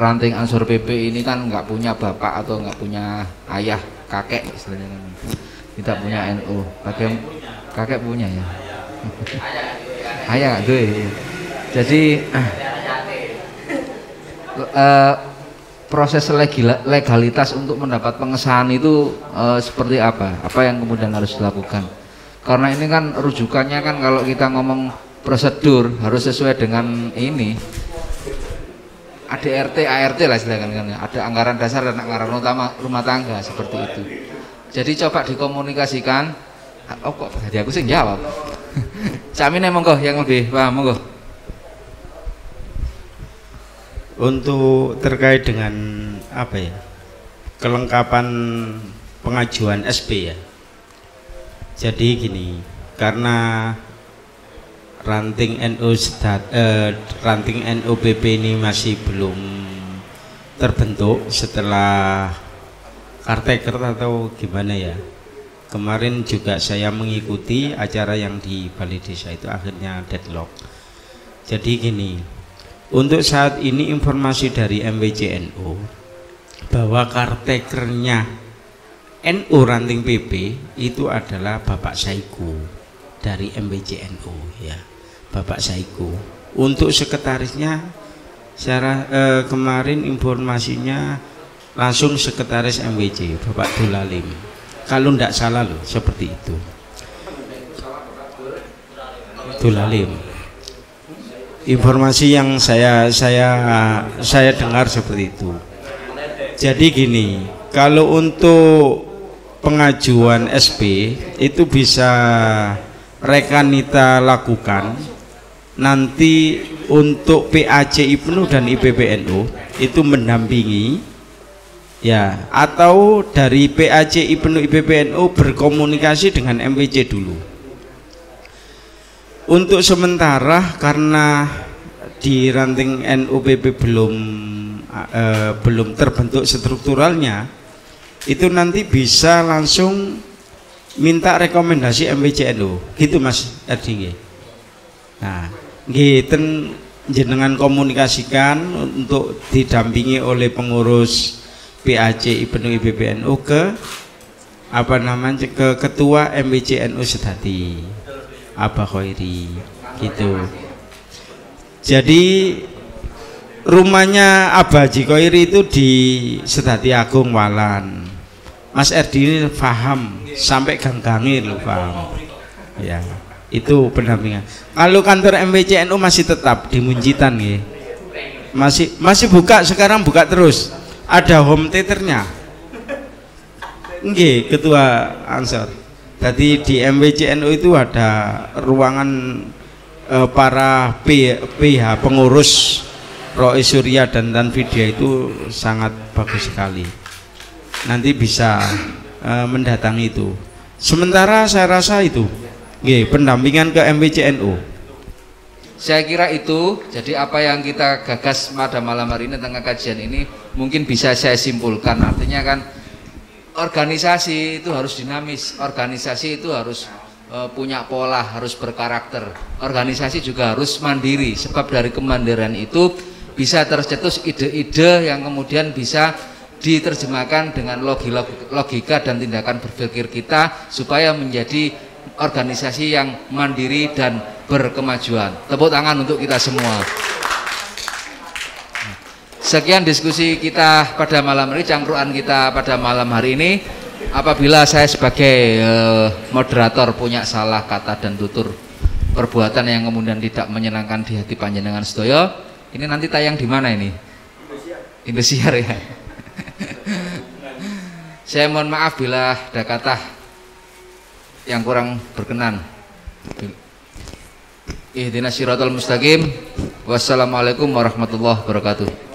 ranting Ansor PP ini kan nggak punya bapak atau nggak punya ayah, kakek istilahnya kan, tidak punya NU. Kakek punya ya. Ayah nggak tuh. Jadi proses legalitas untuk mendapat pengesahan itu seperti apa? Apa yang kemudian harus dilakukan? Karena ini kan rujukannya kan kalau kita ngomong prosedur harus sesuai dengan ini. ADRT, ART lah istilahnya kan. Ada anggaran dasar dan anggaran utama rumah tangga seperti itu. Jadi coba dikomunikasikan. Oh kok tadi aku sih jawab. Camin emang kok yang lebih paham monggo.
Untuk terkait dengan apa ya, kelengkapan pengajuan SP ya. Jadi gini, karena ranting NUPP ini masih belum terbentuk setelah Karteker atau gimana ya. Kemarin juga saya mengikuti acara yang di Balai Desa itu, akhirnya deadlock. Jadi gini, untuk saat ini informasi dari MWCNU bahwa kartekernya NU Ranting PP itu adalah Bapak Saiku dari MWCNU ya, Bapak Saiku. Untuk sekretarisnya kemarin informasinya langsung sekretaris MWC Bapak Dulalim. Kalau tidak salah loh seperti itu. Dulalim. Informasi yang saya dengar seperti itu. Jadi gini, kalau untuk pengajuan SP itu bisa rekanita lakukan. Nanti untuk PAC IPNU dan IPPNU itu mendampingi ya, atau dari PAC IPNU IPPNU berkomunikasi dengan MWC dulu. Untuk sementara karena di ranting NUPP belum terbentuk strukturalnya, itu nanti bisa langsung minta rekomendasi MWCNU gitu Mas Erdinge. Nah, nggih ten jenengan komunikasikan untuk didampingi oleh pengurus PAC Ibnu IBPNU ke apa namanya ke ketua MWCNU Sedati Abah Khairi gitu. Jadi rumahnya Abah Haji Khairi itu di Sedati Agung Walan. Mas Erdi ini paham sampai gang-gangi loh, paham ya, itu pendampingan. Kalau kantor MWCNU masih tetap di Munjitan ya, masih buka, sekarang buka terus, ada home theaternya nggih Ketua Ansor. Tadi di MWCNU itu ada ruangan para PH pengurus Roy Surya dan Tanfidia, itu sangat bagus sekali. Nanti bisa mendatangi itu. Sementara saya rasa itu pendampingan ke MWCNU.
Saya kira itu. Jadi apa yang kita gagas pada malam hari ini tentang kajian ini mungkin bisa saya simpulkan. Artinya kan organisasi itu harus dinamis, organisasi itu harus punya pola, harus berkarakter. Organisasi juga harus mandiri, sebab dari kemandirian itu bisa tercetus ide-ide yang kemudian bisa diterjemahkan dengan logika dan tindakan berpikir kita supaya menjadi organisasi yang mandiri dan berkemajuan. Tepuk tangan untuk kita semua. Sekian diskusi kita pada malam hari, cangkruan kita pada malam hari ini. Apabila saya sebagai moderator punya salah kata dan tutur perbuatan yang kemudian tidak menyenangkan di hati panjenengan sedaya, ini nanti tayang di mana ini? Indosiar ya. Saya mohon maaf bila ada kata yang kurang berkenan. Ihdinas siratal mustaqim. Wassalamualaikum warahmatullahi wabarakatuh.